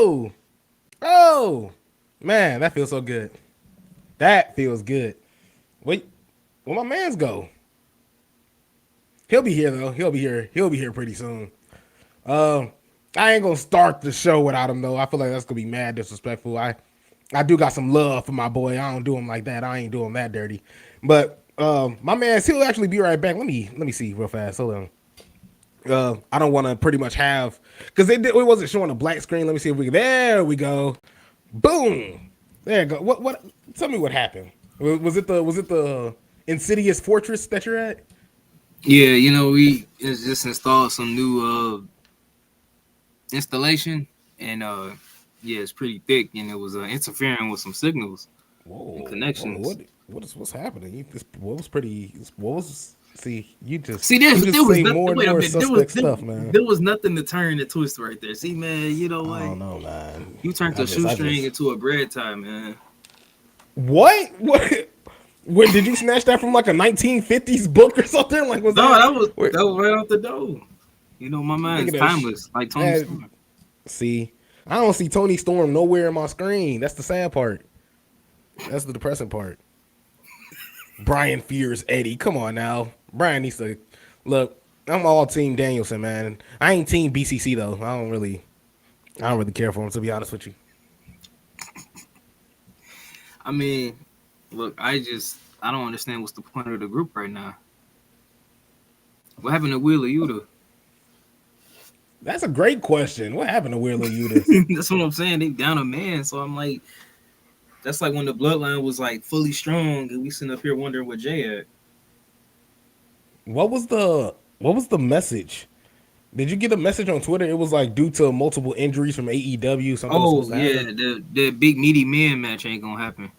Oh, oh, man, that feels so good. That feels good. Wait, where my man's go? He'll be here though. He'll be here. He'll be here pretty soon. Um, I ain't gonna start the show without him though. I feel like that's gonna be mad disrespectful. I do got some love for my boy. I don't do him like that. I ain't doing that dirty. But my man, he'll actually be right back. Let me see real fast. Hold on. I don't want to pretty much have because it wasn't showing a black screen. Let me see if we can. There we go. Boom. There you go. What? Tell me what happened. Was it the Insidious Fortress that you're at? Yeah, we just installed some new installation, and yeah, it's pretty thick, and it was interfering with some signals and connections. What's happening? What was pretty? What was? See, you just say more and more suspect stuff, man. There was nothing to turn and twist right there. See, man, you know what? I don't know, man. You turned a shoestring into a bread tie, man. What? When did you snatch that from like a 1950s book or something? Like that was right off the door. My mind's timeless, like Tony Storm. See, I don't see Tony Storm nowhere in my screen. That's the sad part. That's the depressing part. Brian fears Eddie. Come on now. Brian needs to look. I'm all team Danielson, man. I ain't team BCC though. I don't really care for him, to be honest with you. I mean, look, I don't understand what's the point of the group right now. What happened to Wheeler Yuta? That's a great question. What happened to Wheeler Yuta? That's what I'm saying. They down a man, so I'm like, that's like when the bloodline was like fully strong, and we sitting up here wondering what Jay at. What was the message? Did you get a message on Twitter? It was like due to multiple injuries from AEW. The big meaty men match ain't gonna happen.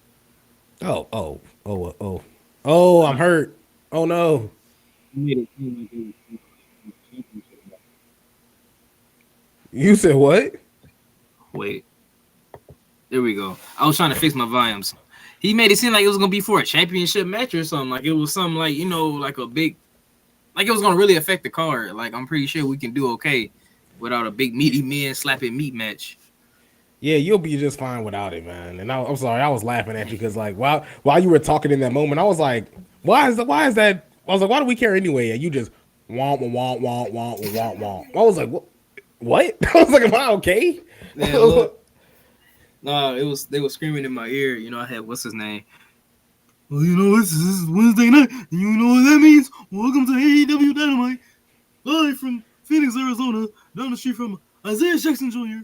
Oh! I'm hurt. Oh no! You said what? Wait. There we go. I was trying to fix my volumes. He made it seem like it was gonna be for a championship match or something. Like it was something like like a big, like it was gonna really affect the card. Like I'm pretty sure we can do okay without a big meaty men slapping meat match. Yeah, you'll be just fine without it, man. And I'm sorry, I was laughing at you because like while you were talking in that moment, I was like, why is that? I was like, why do we care anyway? And you just womp womp womp womp womp womp. I was like, what? I was like, am I okay? Man, look. No, they were screaming in my ear. I had what's his name? Well, this is Wednesday night. You know what that means? Welcome to AEW Dynamite, live from Phoenix, Arizona, down the street from Isaiah Jackson Jr.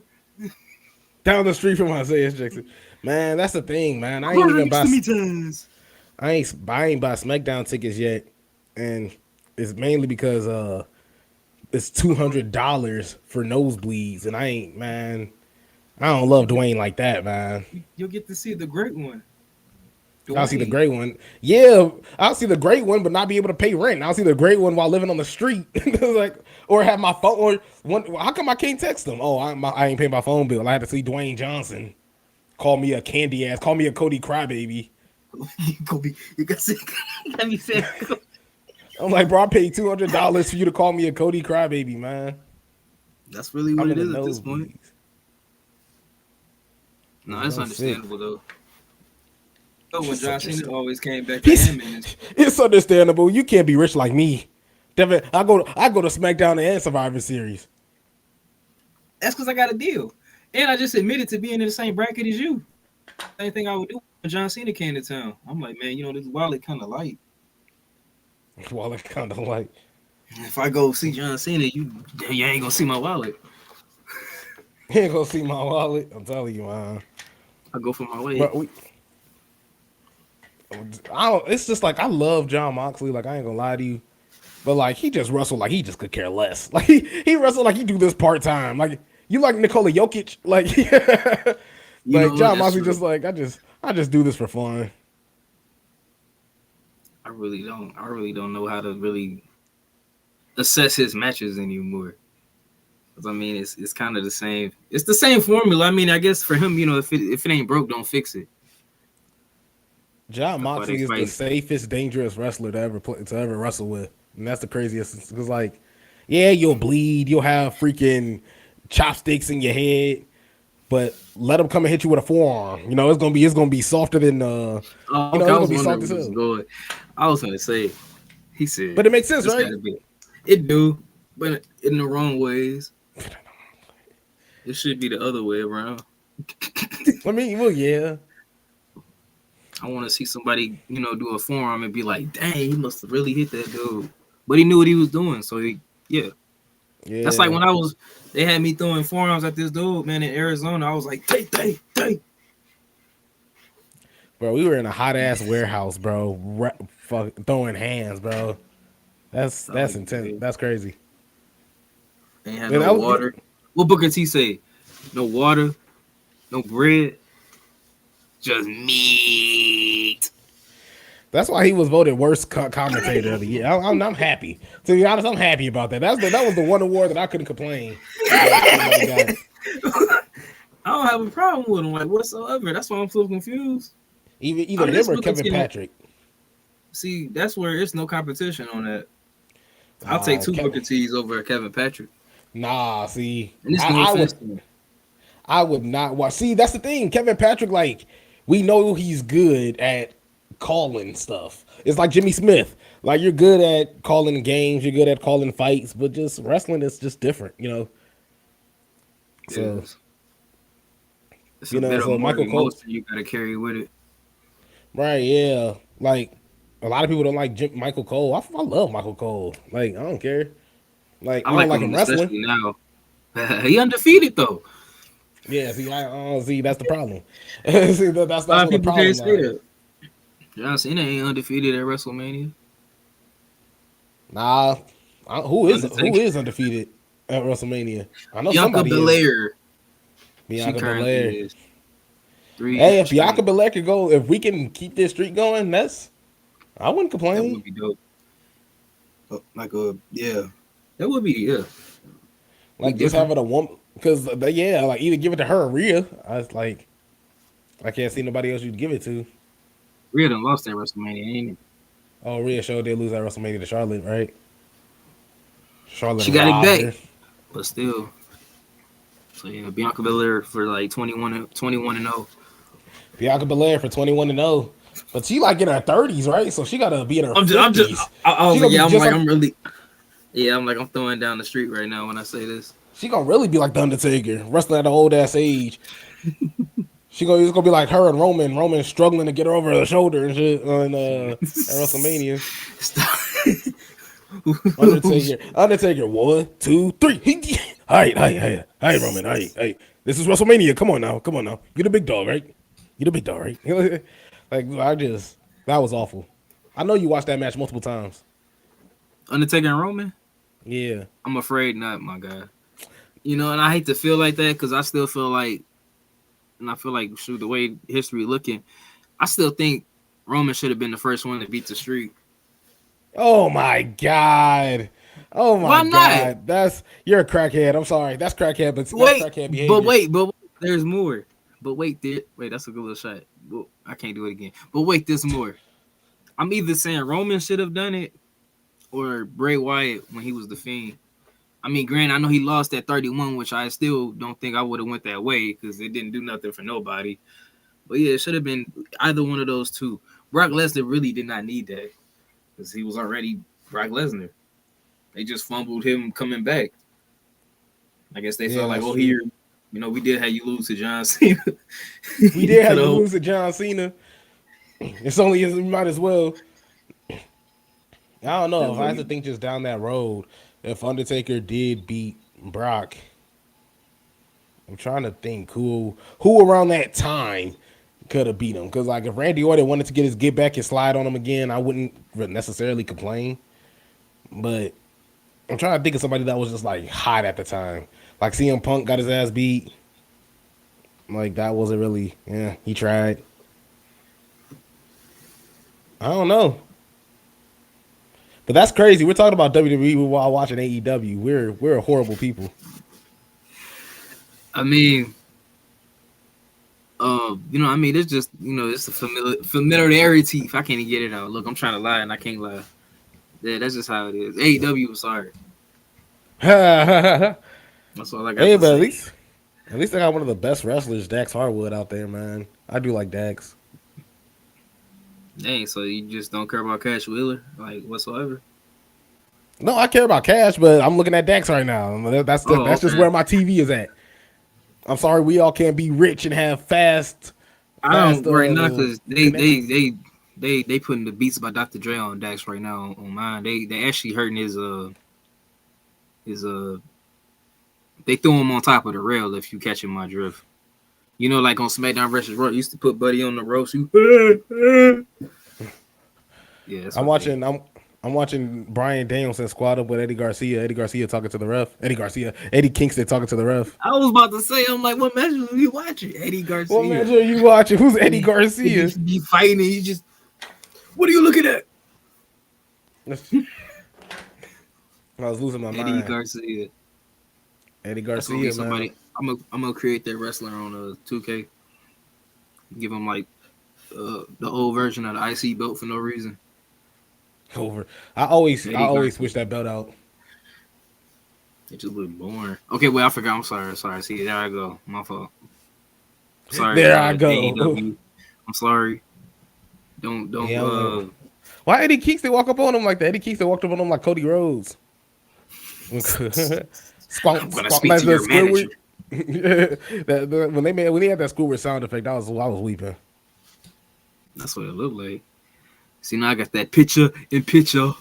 Down the street from Isaiah Jackson. Man, that's the thing, man. I ain't even buy SmackDown tickets yet, and it's mainly because it's $200 for nosebleeds, and I don't love Dwayne like that, man. You'll get to see the great one. I'll see the great one. Yeah, I'll see the great one, but not be able to pay rent. I'll see the great one while living on the street, or have my phone. Or how come I can't text them? Oh, I ain't paying my phone bill. I had to see Dwayne Johnson call me a candy ass, call me a Cody crybaby. Kobe, you got to let me say. I'm like, bro, I paid $200 for you to call me a Cody crybaby, man. That's really what it is at this point. No, that's understandable though. When John Cena always came back to him, it's understandable. You can't be rich like me, Devin. I go to SmackDown and Survivor Series. That's because I got a deal, and I just admitted to being in the same bracket as you. Same thing I would do when John Cena came to town. I'm like, man, this wallet kind of light. Wallet kind of light. If I go see John Cena, you ain't gonna see my wallet. You ain't gonna see my wallet. I'm telling you, man. I go for my way. It's just like I love John Moxley. Like I ain't gonna lie to you, but like he just wrestled like he just could care less. Like he wrestled like he do this part time. Like you like Nikola Jokic. Like John Moxley just like I just do this for fun. I really don't know how to really assess his matches anymore. I mean, it's kind of the same. It's the same formula. I mean, I guess for him, if it ain't broke, don't fix it. John Moxley is the safest, dangerous wrestler to ever wrestle with, and that's the craziest. Because you'll bleed, you'll have freaking chopsticks in your head, but let him come and hit you with a forearm. You know, it's gonna be softer than Oh, you know, okay. I it's gonna was be wondering soft what as was hell. going. I was gonna say, he said, But it makes sense, this right? gotta be. It do, but in the wrong ways. It should be the other way around. I mean, well, yeah, I want to see somebody, do a forearm and be like, dang, he must have really hit that dude. But he knew what he was doing. So, yeah. That's like yeah, when they had me throwing forearms at this dude, man, in Arizona. I was like, tay. bro. We were in a hot ass warehouse, bro. Fuck, throwing hands, bro. I like That's intense. it. That's crazy. Ain't had And no that was, water. What Booker T say? No water, no bread, just meat. that's why he was voted worst commentator of the year. I'm happy. To be honest, I'm happy about that. That was the one award that I couldn't complain that somebody got. I don't have a problem with him, like whatsoever. That's why I'm so confused. Either I'm him just or Booker Kevin T. Patrick. See, that's where it's no competition on that. I'll take two Kevin. Booker T's over Kevin Patrick. Nah, see, And it's no offense to him. I would not watch. See, that's the thing. Kevin Patrick, like, we know he's good at calling stuff. It's like Jimmy Smith. Like, you're good at calling games, you're good at calling fights, but just wrestling is just different, you know. So, Yes. It's a bit of so more Michael Cole, emotion you gotta carry with it. right? Yeah, like a lot of people don't like Michael Cole. I love Michael Cole. Like, I don't care. Like, I I don't like like him him wrestling. especially now. He undefeated though. Yeah, see, see that's the problem. See, A lot that's of where the people can't problem say lies. that. John Cena ain't undefeated at WrestleMania. Nah, who Undertaker. is undefeated at WrestleMania? I know Bianca somebody is. Belair. She Bianca currently Belair. is three Hey, if Bianca straight. Belair could go, if we can keep this streak going, I wouldn't That complain. would be dope. Yeah. That would be, yeah. Be Like just different. having a woman, because yeah, like either give it to her or Rhea. I was like, I can't see nobody else you'd give it to. Rhea done lost at WrestleMania, ain't it? Oh, Rhea showed did lose at WrestleMania to Charlotte, right? Charlotte She got it robbed back, her. but still. So yeah, Bianca Belair for like 21-0. Bianca Belair for 21-0, but she like in her 30s, right? So she gotta be in her I'm just, 50s. I She was like, gonna be yeah, just like I'm throwing down the street right now when I say this. she gonna really be like the Undertaker, wrestling at an old ass age. It's gonna be like her and Roman. Roman struggling to get her over her shoulder and shit on at WrestleMania. Stop. Undertaker, 1, 2, 3. Hi, Roman. Hi. This is WrestleMania. Come on now. You the big dog, right? You the big dog, right? Like that was awful. I know you watched that match multiple times. Undertaker and Roman? Yeah. I'm afraid not, my guy. And I hate to feel like that because I still feel like, and I feel like, shoot, the way history looking, I still think Roman should have been the first one to beat the streak. Oh my god. Oh my Why not? god. You're a crackhead. I'm sorry. That's crackhead, but that's crackhead behavior. But wait, there's more. But wait, that's a good little shot. Well, I can't do it again. But wait, there's more. I'm either saying Roman should have done it or Bray Wyatt when he was the Fiend. I mean, granted, I know he lost at 31, which I still don't think I would have went that way because it didn't do nothing for nobody. But yeah, it should have been either one of those two. Brock Lesnar really did not need that because he was already Brock Lesnar. They just fumbled him coming back. I guess they felt like, oh, here, we did have you lose to John Cena. We did have you lose to John Cena. It's only we might as well. I don't know if I have to think just down that road. If Undertaker did beat Brock, I'm trying to think who around that time could have beat him. Because like if Randy Orton wanted to get his get back and slide on him again, I wouldn't necessarily complain. But I'm trying to think of somebody that was just like hot at the time. Like CM Punk got his ass beat. Like that wasn't really, he tried. I don't know. But that's crazy. We're talking about WWE while watching AEW. We're horrible people. I mean, it's just, it's a familiarity. If I can't even get it out. Look, I'm trying to lie and I can't lie. Yeah, that's just how it is. AEW, sorry. That's all I got to But say. At least I got one of the best wrestlers, Dax Harwood, out there, man. I do like Dax. Dang, so you just don't care about Cash Wheeler, like whatsoever? No, I care about Cash, but I'm looking at Dax right now. Oh, That's just okay. where my TV is at. I'm sorry, we all can't be rich and have I fast don't right now because connections. they putting the beats by Dr. Dre on Dax right now on mine. They actually hurting his they threw him on top of the rail if you catching my drift. You know, like on SmackDown versus Raw, used to put Buddy on the roast. Yeah, that's I'm what they. watching. I'm watching Brian Danielson squad up with Eddie Garcia. Eddie Garcia talking to the ref. Eddie Kingston talking to the ref. I was about to say, I'm like, what match are you watching? Eddie What Garcia. match are you watching? Who's And Eddie Garcia? he be fighting, and he just, what are you looking at? I was losing my Eddie mind. Garcia. Eddie That's gonna be Garcia, man. somebody. I'm gonna create that wrestler on 2K. Give him like the old version of the IC belt for no reason. Over. I Eddie always Garcia. switch that belt out. It just look boring. Okay, wait, I forgot. I'm sorry. Sorry. See, there I go. My fault. Sorry, There I go. AEW. I'm sorry. Don't Yeah. Why Eddie Kingston walk up on him like that? Eddie Kingston walked up on him like Cody Rhodes. I'm gonna Squawk speak like to the your manager. Squidward. When they had that Squidward sound effect, I was weeping. That's what it looked like. See, now I got that picture in picture.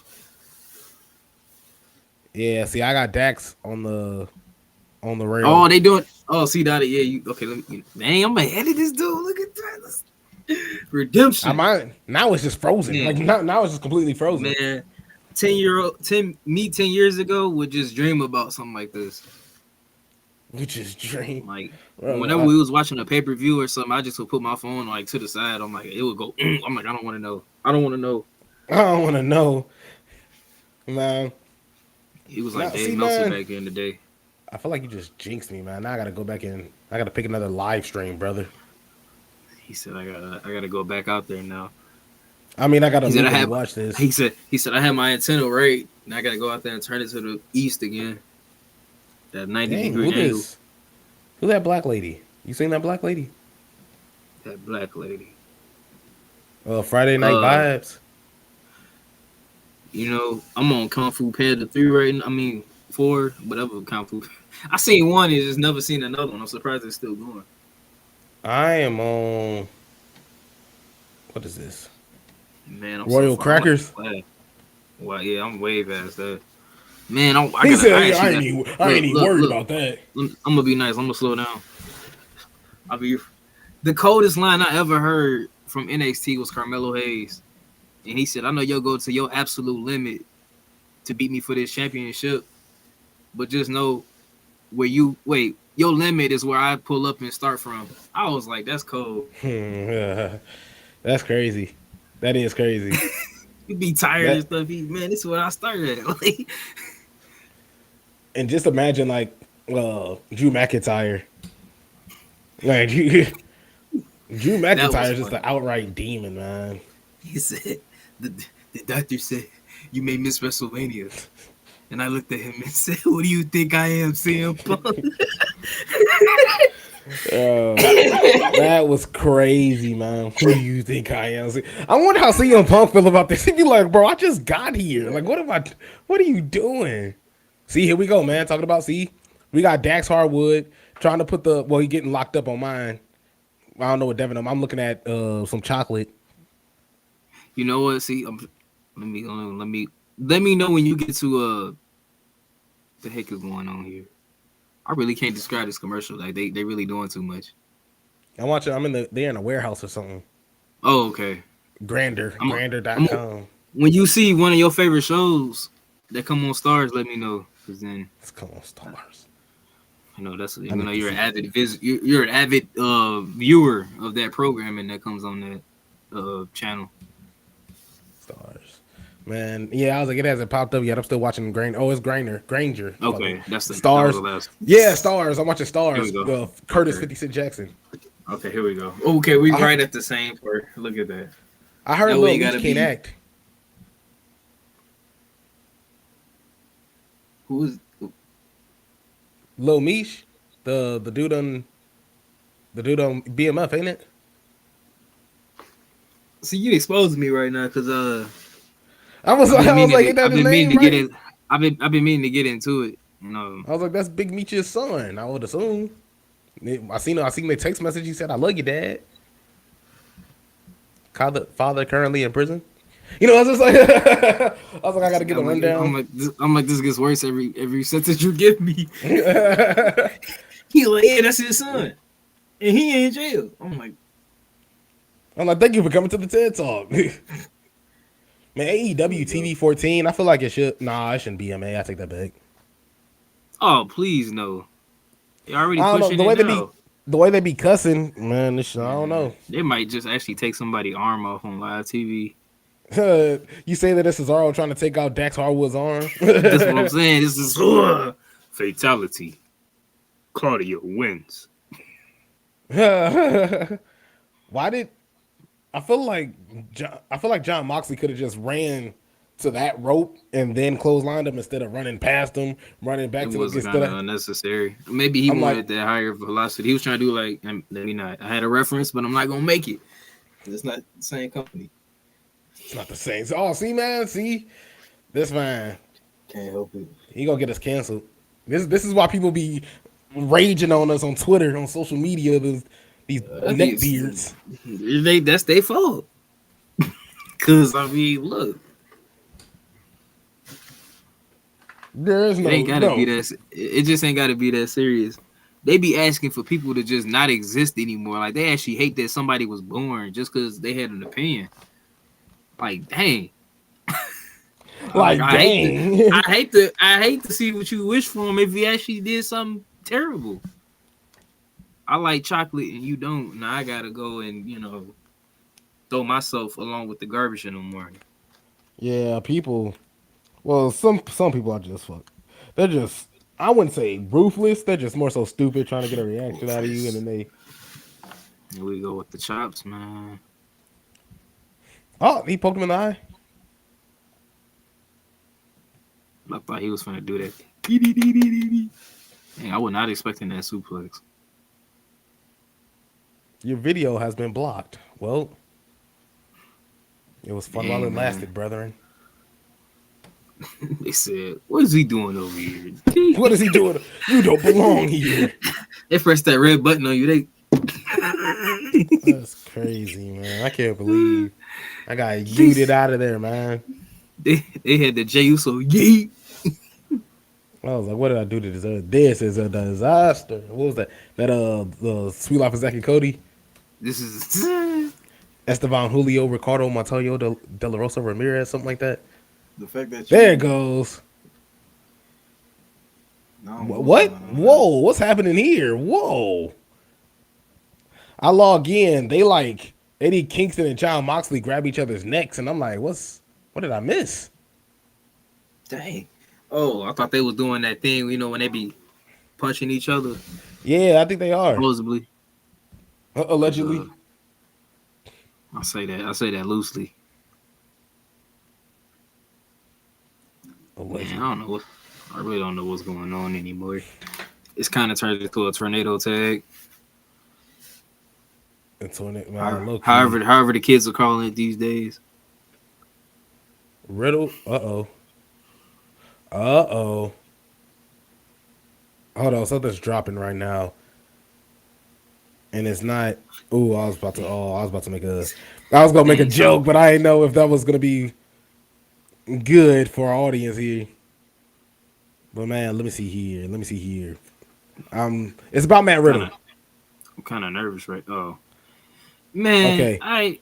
Yeah, see, I got Dax on the rail. Oh, they doing. Oh, see that? Yeah, you okay? Let me. Dang, I'm ahead of this dude. Look at that. I Redemption. mind now it's just frozen. Man, Like now it's just completely frozen. man. 10 years ago would just dream about something like this. Which is dream. Like Bro, whenever we was watching a pay-per-view or something, I just would put my phone like to the side. I'm like, it would go. I'm like, I don't want to know. I don't want to know. I don't want to know, man. He was Now, like Dave see, Meltzer man, back in the day. I feel like you just jinxed me, man. Now I gotta go back in. I gotta pick another live stream, brother. He said, I gotta go back out there now. I mean, I gotta He said, legally watch this. he said, I had my antenna right, and I gotta go out there and turn it to the east again. That 90 Dang, degree angle. Who that black lady? You seen that black lady? That black lady. Friday Night Vibes. You know, I'm on Kung Fu Panda 3 right now. I mean, 4, whatever Kung Fu. I seen one and just never seen another one. I'm surprised it's still going. I am on. What is this? Man, I'm Royal so far. Crackers. Well, yeah, I'm way past that. Man, I He said, gotta, "Yeah, I ain't even worried about that." I'm gonna be nice. I'm gonna slow down. The coldest line I ever heard from NXT was Carmelo Hayes, and he said, "I know you'll go to your absolute limit to beat me for this championship, but just know where you wait. Your limit is where I pull up and start from." I was like, "That's cold." That's crazy. That is crazy. You be tired and stuff. Man, this is where I started at. Like, And just imagine like Drew McIntyre. Like Drew McIntyre is just an outright demon, man. He said, the doctor said, you may miss WrestleMania. And I looked at him and said, "What do you think I am, CM Punk?" That was crazy, man. Who do you think I am? I wonder how CM Punk feel about this. He'd be like, "Bro, I just got here. Like, what are you doing?" See, here we go, man. Talking about, we got Dax Harwood trying to put he getting locked up on mine. I don't know what Devin. I'm looking at some chocolate. You know what? See, let me know when you get to the heck is going on here. I really can't describe this commercial. Like they really doing too much. I'm watching. They're in a warehouse or something. Oh, okay. Grander.com. When you see one of your favorite shows that come on Stars, let me know. Cause then it's come on Stars. You know that's you're an avid you're an avid viewer of that programming that comes on that channel. Stars, man. Yeah, I was like, it hasn't popped up yet. I'm still watching it's Granger. Okay, that's the Stars. That was the last. Yeah, Stars. I'm watching Stars. Curtis okay. 50 Cent Jackson. Okay, here we go. Okay, we right at the same part. Look at that. I heard Lil Meech can't act. Who's Lil Meech? The dude on BMF, ain't it? See, you exposing me right now, cause I was I've been I was meaning like, to, ain't that I've his been meaning name, to get right? it. I've been meaning to get into it. You know, I was like, that's Big Meech's son. I would assume. I seen the text message. He said, "I love you, Dad." Father currently in prison. You know, I was just like, I was like, I got to get a rundown. I'm like, this gets worse every sentence you give me. He like, yeah, that's his son, and he ain't in jail. I'm like, thank you for coming to the TED Talk. Man, here AEW we go. TV 14. I feel like it should. Nah, it shouldn't be MA. I take that back. Oh, please no. You're already I don't know pushing it now. the way they be cussing. Man, this shit, I don't Man, know. they might just actually take somebody's arm off on live TV. You say that this is Cesaro trying to take out Dax Harwood's arm. That's what I'm saying. This is fatality. Claudio wins. Why did I feel like John Moxley could have just ran to that rope and then clotheslined him instead of running past him, running It back to was the kind instead of of. unnecessary. Maybe he I'm like, wanted that higher velocity. He was trying to do like, maybe not. I had a reference, but I'm not gonna make it. It's not the same company. it's not the same. Oh, see, man, see, this man, Can't help it. he gonna get us canceled. This is why people be raging on us on Twitter, on social media. These neck beards. That's their fault. Cause I mean, look, There is it ain't gotta be no. that. It just ain't gotta be that serious. They be asking for people to just not exist anymore. Like they actually hate that somebody was born just because they had an opinion. Like, dang. Like Like, dang. I hate to see what you wish for him if he actually did something terrible. I like chocolate and you don't. Now I gotta go and throw myself along with the garbage in the morning. Yeah, people. Well, some people are just fuck. They're just. I wouldn't say ruthless. They're just more so stupid, trying to get a reaction out of you, and then they. Here we go with the chops, man. Oh, he poked him in the eye. I thought he was gonna do that. Dang, I was not expecting that suplex. Your video has been blocked. Well, it was fun while Dang, it man. lasted, brethren. They said, "What is he doing over here?" What is he doing? You don't belong here. They pressed that red button on you. They That's crazy, man. I can't believe I got yeeted out of there, man. they had the J Uso yeet. I was like, what did I do to deserve this? Is a disaster. What was that? The Sweet Life of Zack and Cody, This is Esteban Julio, Ricardo Montoya, De La Rosa Ramirez, something like that. the fact that There it goes. What? Whoa, what's happening here? Whoa. I log in. They like Eddie Kingston and John Moxley grab each other's necks, and I'm like, what did I miss? Dang. Oh, I thought they was doing that thing, when they be punching each other. Yeah, I think they are. Supposedly. Allegedly. I say that loosely. Allegedly. Man, I really don't know what's going on anymore. It's kind of turned into a tornado tag. However the kids are calling it these days. Riddle. Uh oh. Hold on, something's dropping right now, and it's not. Ooh, I was about to make a. I was gonna make a joke, but I didn't know if that was gonna be good for our audience here. But man, let me see here. It's about Matt Riddle. I'm kind of nervous, right? Oh, man. Okay.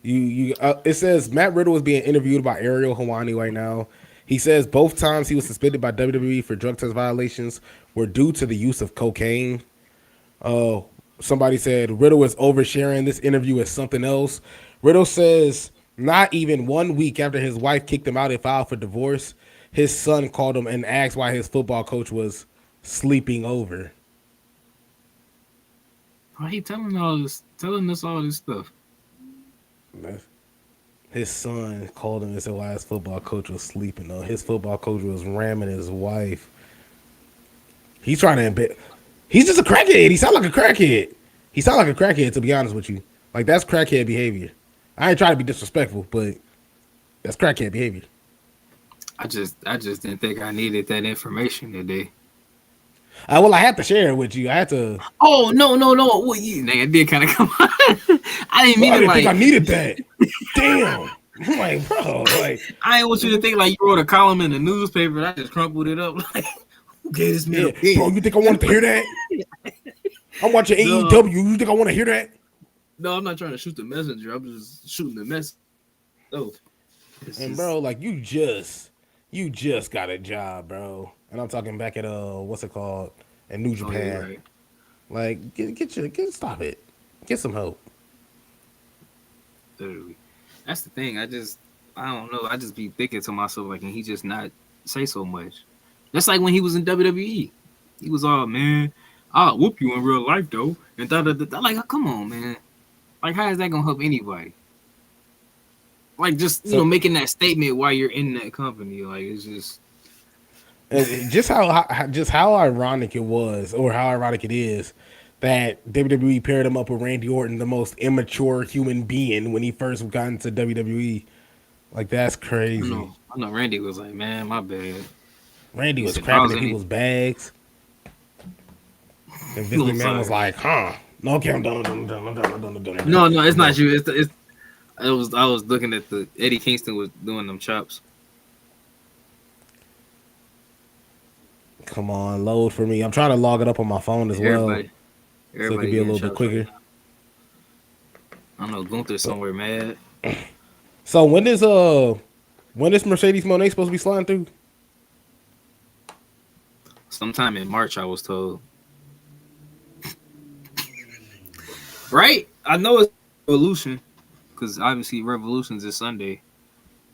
It says Matt Riddle is being interviewed by Ariel Helwani right now. He says both times he was suspended by WWE for drug test violations were due to the use of cocaine. Somebody said Riddle is oversharing. This interview is something else. Riddle says not even 1 week after his wife kicked him out and filed for divorce, his son called him and asked why his football coach was sleeping over. Why he telling us all this stuff? His son called him and said why his football coach was sleeping. Though his football coach was ramming his wife. He's trying to embed. He's just a crackhead. He sound like a crackhead. He sound like a crackhead, to be honest with you. Like, that's crackhead behavior. I ain't trying to be disrespectful, but that's crackhead behavior. I just didn't think I needed that information today. Well, I had to share it with you. I had to. Oh no. Well, it did kind of come on. I didn't Well, mean I it didn't think I like. needed that. Damn. I'm like, bro, like, I didn't want you to think like you wrote a column in the newspaper and I just crumpled it up. Like, who gave this man yeah, a pen? bro, you think I wanted to hear that? I'm watching No. AEW. You think I want to hear that? No, I'm not trying to shoot the messenger. I'm just shooting the message. Oh, And bro, like, you just got a job, bro. And I'm talking back at what's it called, at New Japan. yeah, right. Like, stop it. Get some help. Literally. That's the thing. I don't know. I just be thinking to myself like, can he just not say so much? That's like when he was in WWE. He was all, man, I'll whoop you in real life though. And like, oh, come on, man. Like, how is that gonna help anybody? Like, just making that statement while you're in that company, like, it's just just how ironic it was, or how ironic it is, that WWE paired him up with Randy Orton, the most immature human being, when he first got into WWE. Like, that's crazy. I know. Randy was like, man, my bad. Randy was crapping in people's bags, and Vince McMahon was like, "Huh? No, okay, I'm done. No, it's not you. It's I was looking at the Eddie Kingston was doing them chops. Come on, load for me. I'm trying to log it up on my phone as well, so it could be a little bit quicker. Right, I know Gunther's somewhere mad. So when is Mercedes Moné supposed to be sliding through? Sometime in March, I was told. Right? I know it's Revolution, because obviously Revolution's this Sunday.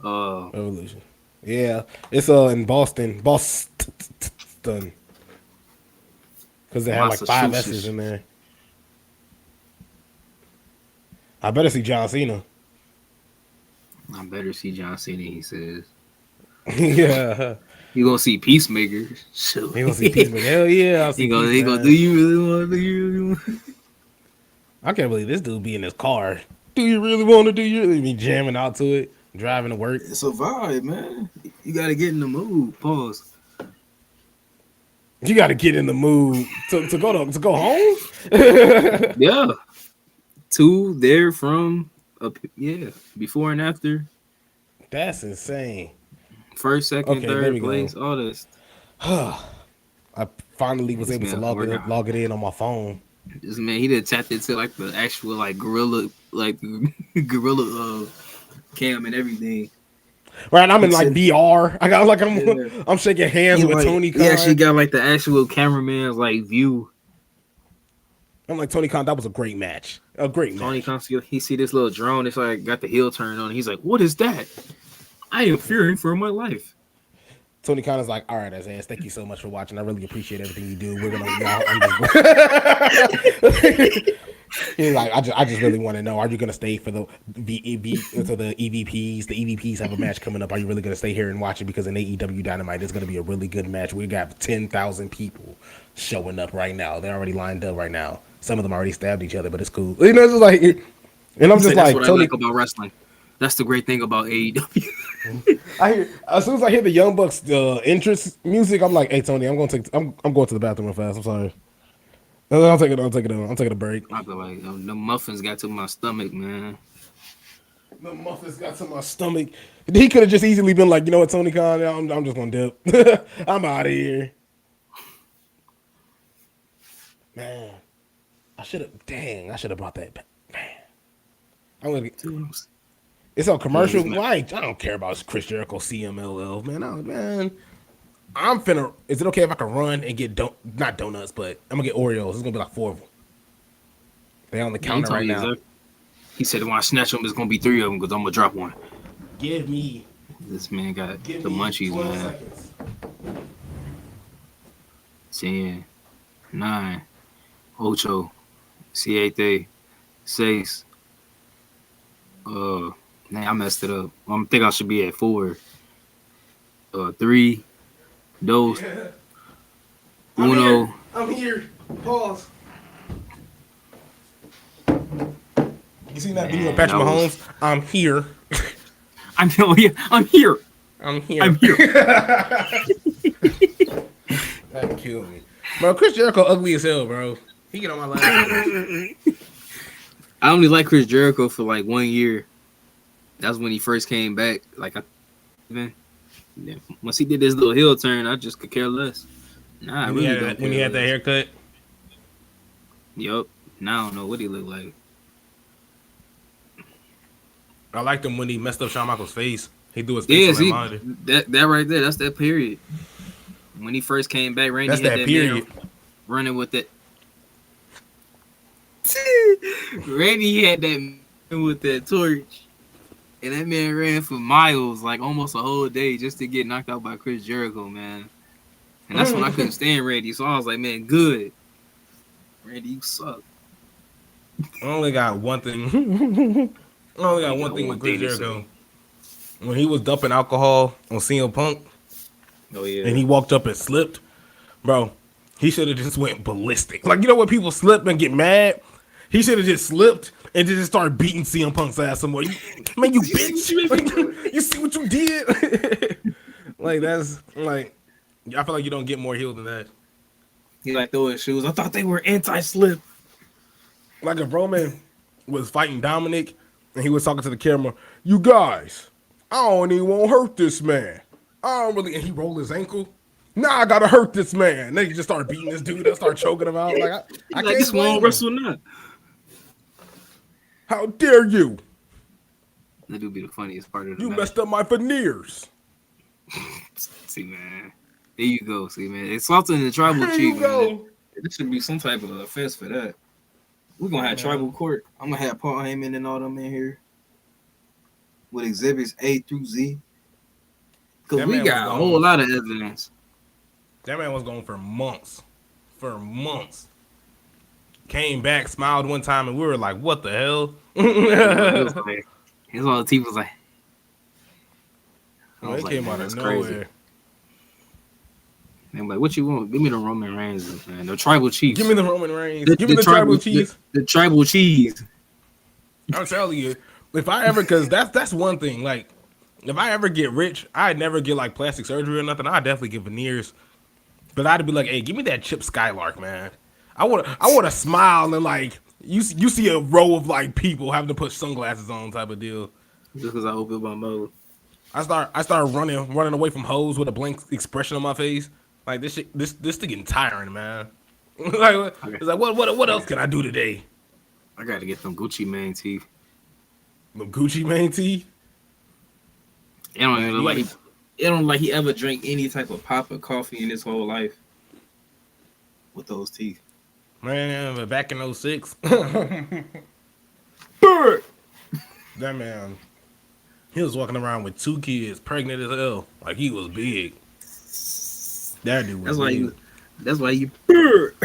Revolution. Yeah, it's in Boston, because they have like 5 S's in there. I better see John Cena. I better see John Cena, he says. Yeah. You gonna see Peacemaker. Shoot. He gonna see Peacemaker. Hell yeah. I'll see he gonna do you really want to I can't believe this dude be in his car. Do you really want to do you really be jamming out to it, driving to work? It's a vibe, man. You gotta get in the mood. Pause. You gotta get in the mood to go home? Yeah. To, there, from, before and after. That's insane. First, second, third place, all this. I finally was able to log it in on my phone. This man, he done tapped into like the actual like gorilla cam and everything. Right, I'm in like VR. I got like I'm shaking hands with Tony Khan. Yeah, she got like the actual cameraman's like view. I'm like, Tony Khan, that was a great match. A great match. Tony Khan, he see this little drone. It's like got the heel turned on. He's like, "What is that? I am fearing for my life." Tony Khan is like, "All right, Isaiah, thank you so much for watching. I really appreciate everything you do. We're gonna." He's like, I just really want to know, are you gonna stay for the EVPs? The EVPs have a match coming up. Are you really gonna stay here and watch it? Because in AEW Dynamite, it's gonna be a really good match. We got 10,000 people showing up right now. They're already lined up right now. Some of them already stabbed each other, but it's cool. You know, it's just like, and I'm just like, that's what I like about wrestling. That's the great thing about AEW. I hear, as soon as I hear the Young Bucks entrance music, I'm like, "Hey Tony, I'm going to the bathroom real fast. I'm sorry. I'll take a break." I feel like the muffins got to my stomach, man. The muffins got to my stomach. He could have just easily been like, "You know what, Tony Khan, I'm just gonna dip. I'm out of here." Man, I should have brought that back. Man, I'm gonna get. It's a commercial. I don't care about Chris Jericho CMLL, man. I'm finna. Is it okay if I can run and get not donuts, but I'm gonna get Oreos. It's gonna be like 4 of them. They're on the counter right now. He said when I snatch them, it's gonna be 3 of them because I'm gonna drop one. Give me. This man got the munchies, man. 10, 9, 8, 7, 6. Man, I messed it up. I think I should be at 4. 3, 2, 1. Uno. I'm here. Pause. You seen that video of Patrick Mahomes? I'm here. I'm here. I'm here. I'm here. I'm here. That killed me. Bro, Chris Jericho ugly as hell, bro. He get on my last nerves. I only like Chris Jericho for like 1 year. That's when he first came back. Like, once he did this little heel turn, I just could care less. Nah, when he had that haircut. Yup. Now I don't know what he looked like. I liked him when he messed up Shawn Michaels' face. He do his face on the monitor. That right there, that's that period. When he first came back, Randy that's had that period. Running with it. Randy had that with that torch, and that man ran for miles, like almost a whole day, just to get knocked out by Chris Jericho, man. And that's when I couldn't stand Randy, so I was like, man, good. Randy, you suck. I only got one thing. With Chris Jericho. When he was dumping alcohol on CM Punk, oh yeah, and he walked up and slipped, bro, he should have just went ballistic. Like, you know when people slip and get mad? He should have just slipped and just started beating CM Punk's ass some more. Man, you bitch! Like, you see what you did? Like, that's like, I feel like you don't get more heel than that. He like throwing shoes. I thought they were anti-slip. Like if Roman was fighting Dominic and he was talking to the camera, you guys, I don't even want to hurt this man. I don't really, and he rolled his ankle. Nah, I gotta hurt this man. Then he just started beating this dude and start choking him out. Like I can't this won't wrestle now. How dare you? That would be the funniest part of the You match. messed up my veneers. See, man. There you go. See, man. Insulting the tribal chief, man. There should be some type of offense for that. We're going to have tribal court. I'm going to have Paul Heyman and all them in here with exhibits A through Z. Because we got a whole lot of evidence. That man was going for months. Came back, smiled one time, and we were like, what the hell? His all the team was like, it came out of nowhere. And like, what you want? Give me the Roman Reigns, man. The tribal chiefs. Give me the Roman Reigns. Give me the tribal cheese. The tribal cheese. I'm telling you, if I ever, because that's one thing. Like, if I ever get rich, I'd never get like plastic surgery or nothing. I'd definitely get veneers. But I'd be like, hey, give me that Chip Skylark, man. I want to smile and like you see a row of like people having to put sunglasses on type of deal. Just because I open my mouth. I start running away from hoes with a blank expression on my face. Like this shit getting tiring, man. Like it's like what else can I do today? I gotta get them Gucci Mane teeth. The Gucci Mane teeth. It don't look like he ever drank any type of pop or coffee in his whole life with those teeth. Man, but back in 06, Bird. That man, he was walking around with 2 kids, pregnant as hell, like he was big. That dude was big. That's why you bird.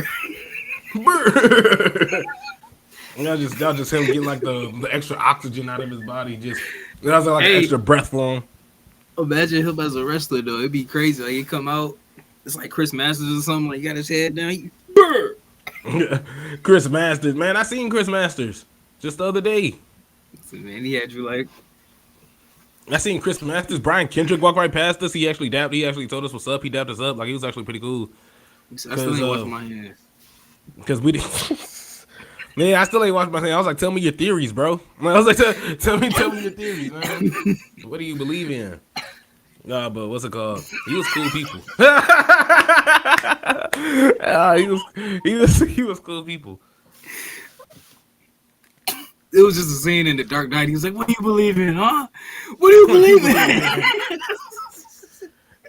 And that was just him getting like the extra oxygen out of his body. That was like an extra breath for him. Imagine him as a wrestler though. It'd be crazy. Like he come out, it's like Chris Masters or something. Like he got his head down. He bird. Chris Masters, man. I seen Chris Masters just the other day. Man, he had you like. I seen Chris Masters. Brian Kendrick walk right past us. He actually dapped. He actually told us what's up. He dapped us up. Like he was actually pretty cool. I still ain't washing my hands. Because we didn't. Man, I still ain't washing my hands. I was like, tell me your theories, bro. I was like, tell me your theories, man. What do you believe in? Nah, but what's it called? He was cool people. He was cool people. It was just a scene in The Dark Knight. He was like, "What do you believe in, huh? What do you believe in?"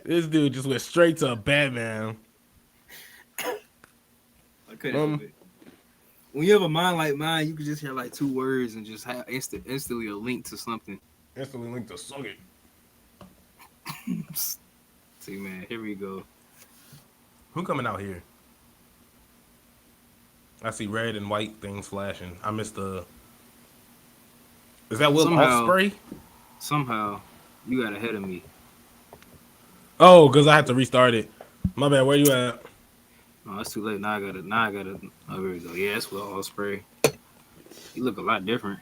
This dude just went straight to Batman. I couldn't do it. When you have a mind like mine, you can just hear like 2 words and just have instantly a link to something. Instantly link to suck it. See, man, here we go. Who coming out here? I see red and white things flashing. I missed the. Is that Will Ospreay? Somehow, you got ahead of me. Oh, because I had to restart it. My bad. Where you at? Oh, it's too late. Now I gotta. Oh, here we go. Yeah, that's Will Ospreay. He look a lot different.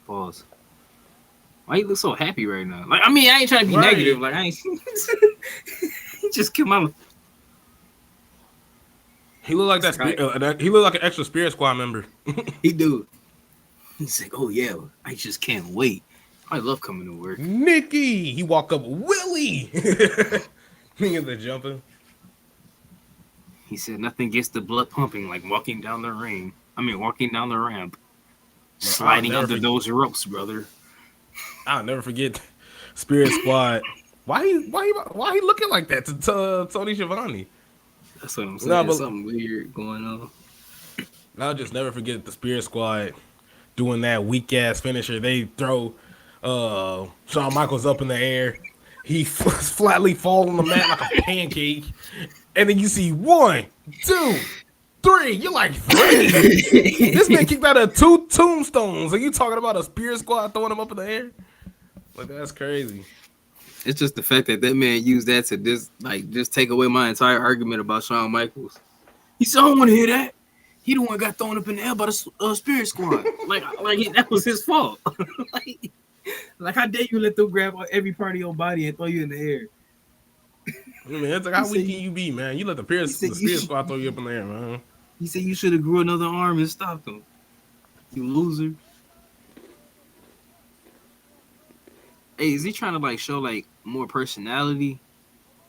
Pause. Why you look so happy right now? Like, I mean, I ain't trying to be Right. negative. Like, I ain't. He just came out. He looked like he looked like an extra Spirit Squad member. He do. He's like, oh yeah, I just can't wait. I love coming to work. Nikki, he walk up, Willie. Niggas are jumping. He said nothing gets the blood pumping like walking down the ring. I mean, walking down the ramp, sliding under those ropes, brother. I'll never forget Spirit Squad. Why he looking like that to Tony Schiavone? That's what I'm saying. There's something weird going on. I'll just never forget the Spirit Squad doing that weak ass finisher. They throw Shawn Michaels up in the air. He flatly falls on the mat like a pancake. And then you see 1, 2, 3. You're like 3. This man kicked out of 2 tombstones. Are you talking about a Spirit Squad throwing him up in the air? Like, that's crazy. It's just the fact that man used that to just take away my entire argument about Shawn Michaels. He said, I don't want to hear that. He the one got thrown up in the air by the Spirit Squad. like that was his fault. like how dare you let them grab every part of your body and throw you in the air? I mean, it's like, how weak can you be, man? You let the Spirit Squad throw you up in the air, man. He said you should have grew another arm and stopped him. You loser. Hey, is he trying to show more personality?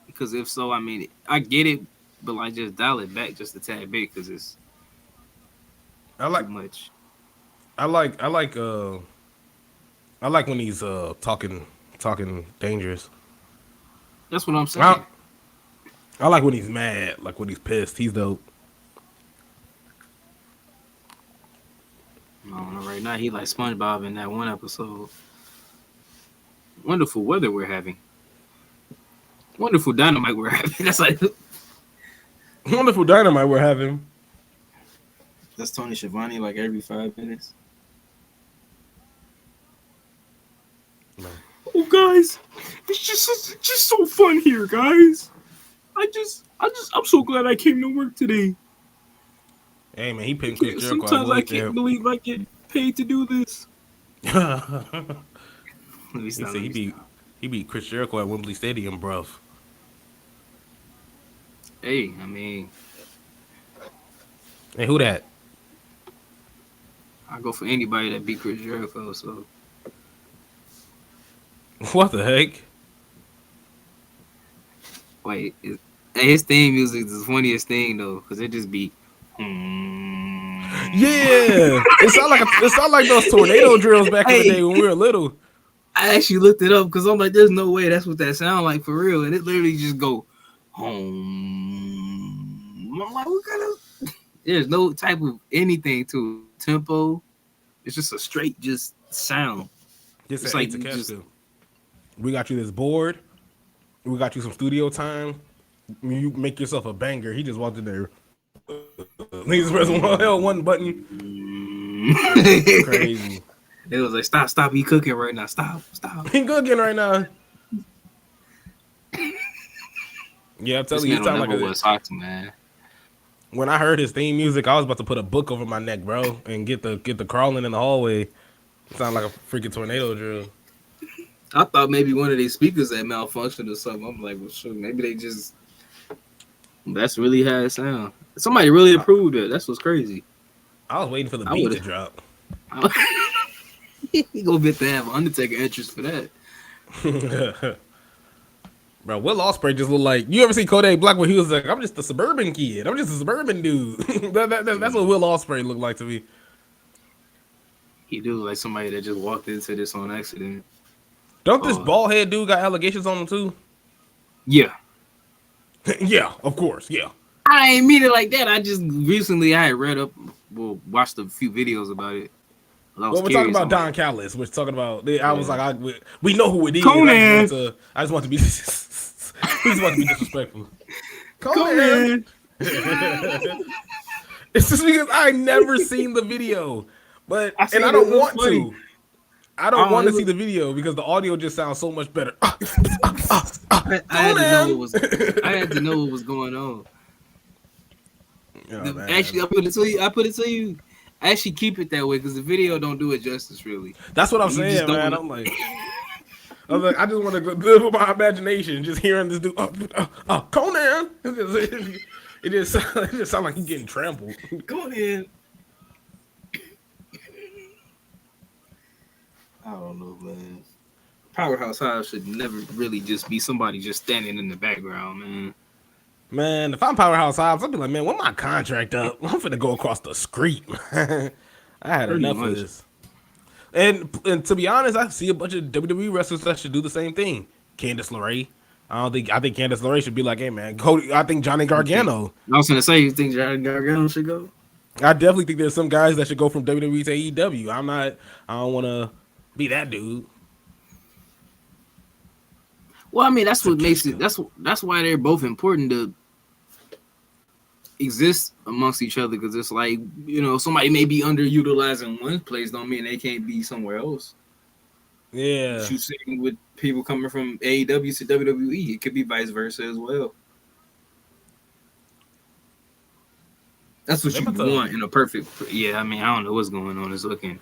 Because if so, I mean, I get it, but just dial it back just a tad bit because it's too much. I like when he's talking dangerous. That's what I'm saying. I like when he's mad, like when he's pissed. He's dope. I don't know. Right now, he like SpongeBob in that one episode. Wonderful weather we're having. Wonderful dynamite we're having. That's like wonderful dynamite we're having. That's Tony Schiavone every 5 minutes. No. Oh, guys, it's just so fun here, guys. I'm so glad I came to work today. Hey man, he picked Chris Jericho. Sometimes I can't believe I get paid to do this. He beat Chris Jericho at Wembley Stadium, bruv. Hey, I mean, hey, who that? I go for anybody that beat Chris Jericho. So, what the heck? Wait, his theme music is the funniest thing though, because it just be. Yeah, it sound like those tornado drills back in the day when we were little. I actually looked it up because I'm like, there's no way that's what that sound like for real, and it literally just go home. I'm like, what kind of? There's no type of anything to it. Tempo. It's just a straight just sound. It's like we got you this board. We got you some studio time. You make yourself a banger. He just walked in there. He just pressed one button. Crazy. It was like, stop, he cooking right now. Stop. He cooking right now. Yeah, I'm telling you, it sound like was hot, man. When I heard his theme music, I was about to put a book over my neck, bro, and get the crawling in the hallway. It sounded like a freaking tornado drill. I thought maybe one of these speakers had malfunctioned or something. I'm like, well, sure, maybe they just. That's really how it sound. Somebody really approved it. That's what's crazy. I was waiting for the beat to drop. He gonna bet to have Undertaker interest for that. Bro, Will Ospreay just look like, you ever see Kodak Black when he was like, I'm just a suburban kid. I'm just a suburban dude. That's what Will Ospreay looked like to me. He do like somebody that just walked into this on accident. Don't this bald head dude got allegations on him too? Yeah. Yeah, of course, yeah. I ain't mean it like that. I just recently I had watched a few videos about it. Well, we're talking about Don Callis. We're talking about. I was like, we know who it is. Conan. I just want to be. Disrespectful. Conan. It's just because I never seen the video, and I don't want to. I don't want to see the video because the audio just sounds so much better. I had to know what was going on. Oh man, Actually, I put it to you. Actually, keep it that way because the video don't do it justice, really. that's what I'm And you just saying, don't man. want I'm like, I just want to live with my imagination, just hearing this dude. Conan. It just sounds like he's getting trampled. go ahead. I don't know, man. Powerhouse Hobbs should never really just be somebody just standing in the background, man. Man, if I'm Powerhouse Hobbs, I'd be like, man, when my contract up, I'm finna go across the street. I had Pretty enough of much. this. And to be honest, I see a bunch of WWE wrestlers that should do the same thing. Candice LeRae. I think Candice LeRae should be like, hey man, Cody. I think Johnny Gargano. I was gonna say, you think Johnny Gargano should go? I definitely think there's some guys that should go from WWE to AEW. I don't want to be that dude. Well, I mean, that's what makes Takeshita. it. That's why they're both important to exist amongst each other. Because it's like, somebody may be underutilized in one place, don't mean they can't be somewhere else. Yeah. What you seeing with people coming from AEW to WWE, it could be vice versa as well. That's what you want in a perfect. Yeah, I mean, I don't know what's going on. It's looking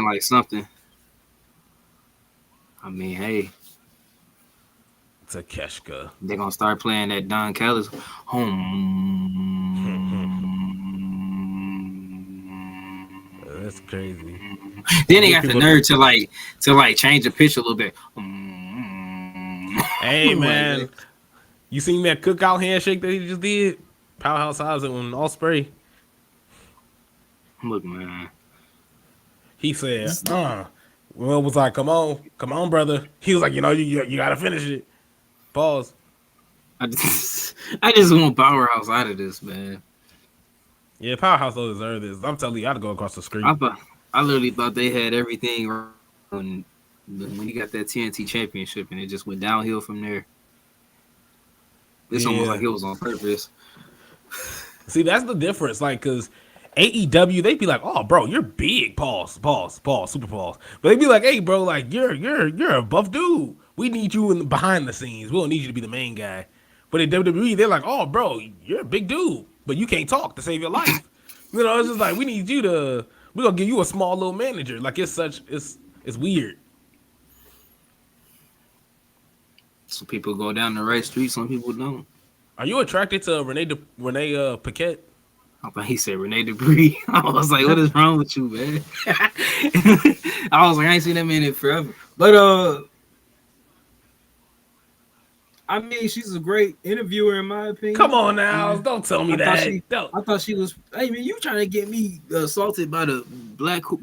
like something. I mean, hey, Takeshka. they're gonna start playing that Don Callis That's crazy. Then they got the nerve to change the pitch a little bit. Hey man, you seen that cookout handshake that he just did? Powerhouse Hobbs and Ospreay. Look, man. He said, Will was like, come on, brother. He was like, you gotta finish it. Pause. I just want Powerhouse out of this, man. Yeah, Powerhouse don't deserve this. I'm telling you, I'd go across the street. I literally thought they had everything when he got that TNT championship, and it just went downhill from there. It's almost like it was on purpose. See, that's the difference. Like, cause AEW, they'd be like, "Oh, bro, you're big, pause, super pause." But they'd be like, "Hey, bro, like you're a buff dude. We need you in behind the scenes. We don't need you to be the main guy." But in WWE, they're like, "Oh, bro, you're a big dude, but you can't talk to save your life." It's just like we're gonna give you a small little manager. Like it's weird. Some people go down the right street, some people don't. Are you attracted to Renee Paquette? I thought he said Renee Debris. I was like, what is wrong with you, man? I was like, I ain't seen that man in forever. But I mean, she's a great interviewer in my opinion. Come on now, don't tell me that. I thought she was. Hey man, you trying to get me assaulted by the Blackpool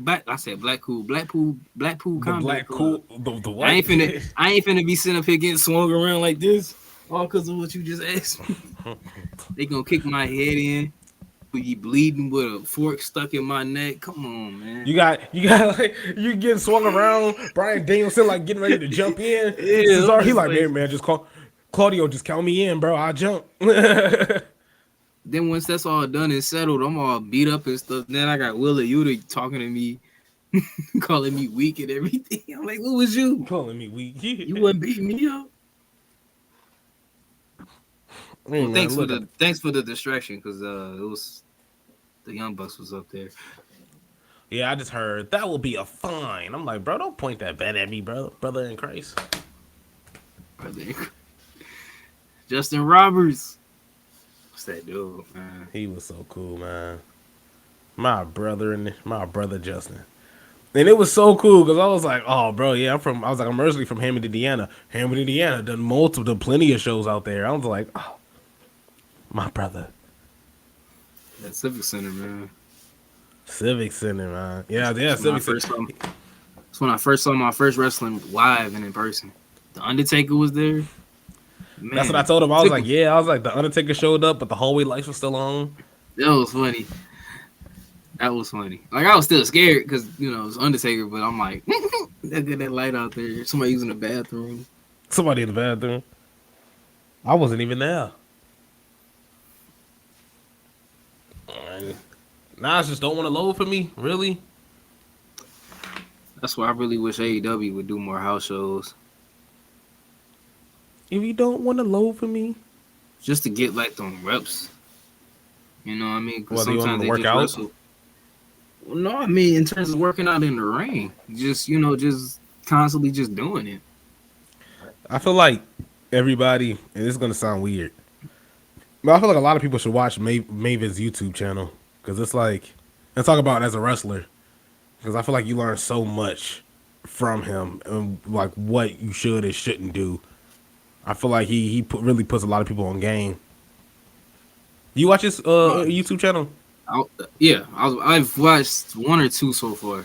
combat. The what? I ain't finna be sitting up here getting swung around like this, all because of what you just asked me. They gonna kick my head in. You bleeding with a fork stuck in my neck. Come on, man. You got like you getting swung around. Brian Danielson like getting ready to jump in. Yeah, He like, man, just call Claudio. Just count me in, bro. I'll jump. Then once that's all done and settled, I'm all beat up and stuff. Then I got Willa Yuta talking to me, calling me weak and everything. I'm like, what was you calling me weak? You wasn't beating me up. Well, thanks for the distraction because it was the Young Bucks was up there. Yeah, I just heard that will be a fine. I'm like, bro, don't point that bad at me, brother in Christ. Justin Roberts, what's that dude, man? He was so cool, man. My brother Justin. And it was so cool because I was like, oh, bro, yeah, I'm originally from Hammond, Indiana. Hammond, Indiana, done plenty of shows out there. I was like, oh, my brother. That Civic Center, man. Civic Center, man. Yeah, Civic Center. That's when I first saw my first wrestling live and in person. The Undertaker was there. Man, that's what I told him. I was like, the Undertaker showed up, but the hallway lights were still on. That was funny. Like, I was still scared because, it was Undertaker, but I'm like, get that light out there. Somebody using the bathroom. Somebody in the bathroom. I wasn't even there. Nas just don't want to load for me, really. That's why I really wish AEW would do more house shows. If you don't want to load for me, just to get like them reps. You know what I mean? Because Whether you want them sometimes to they work just out. wrestle. Well, no, I mean in terms of working out in the ring, just just constantly just doing it. I feel like everybody, and this is gonna sound weird, but I feel like a lot of people should watch Maven's YouTube channel because it's like, and talk about it as a wrestler because I feel like you learn so much from him and like what you should and shouldn't do. I feel like really puts a lot of people on game. You watch his Uh, YouTube channel? yeah, I've watched one or two so far.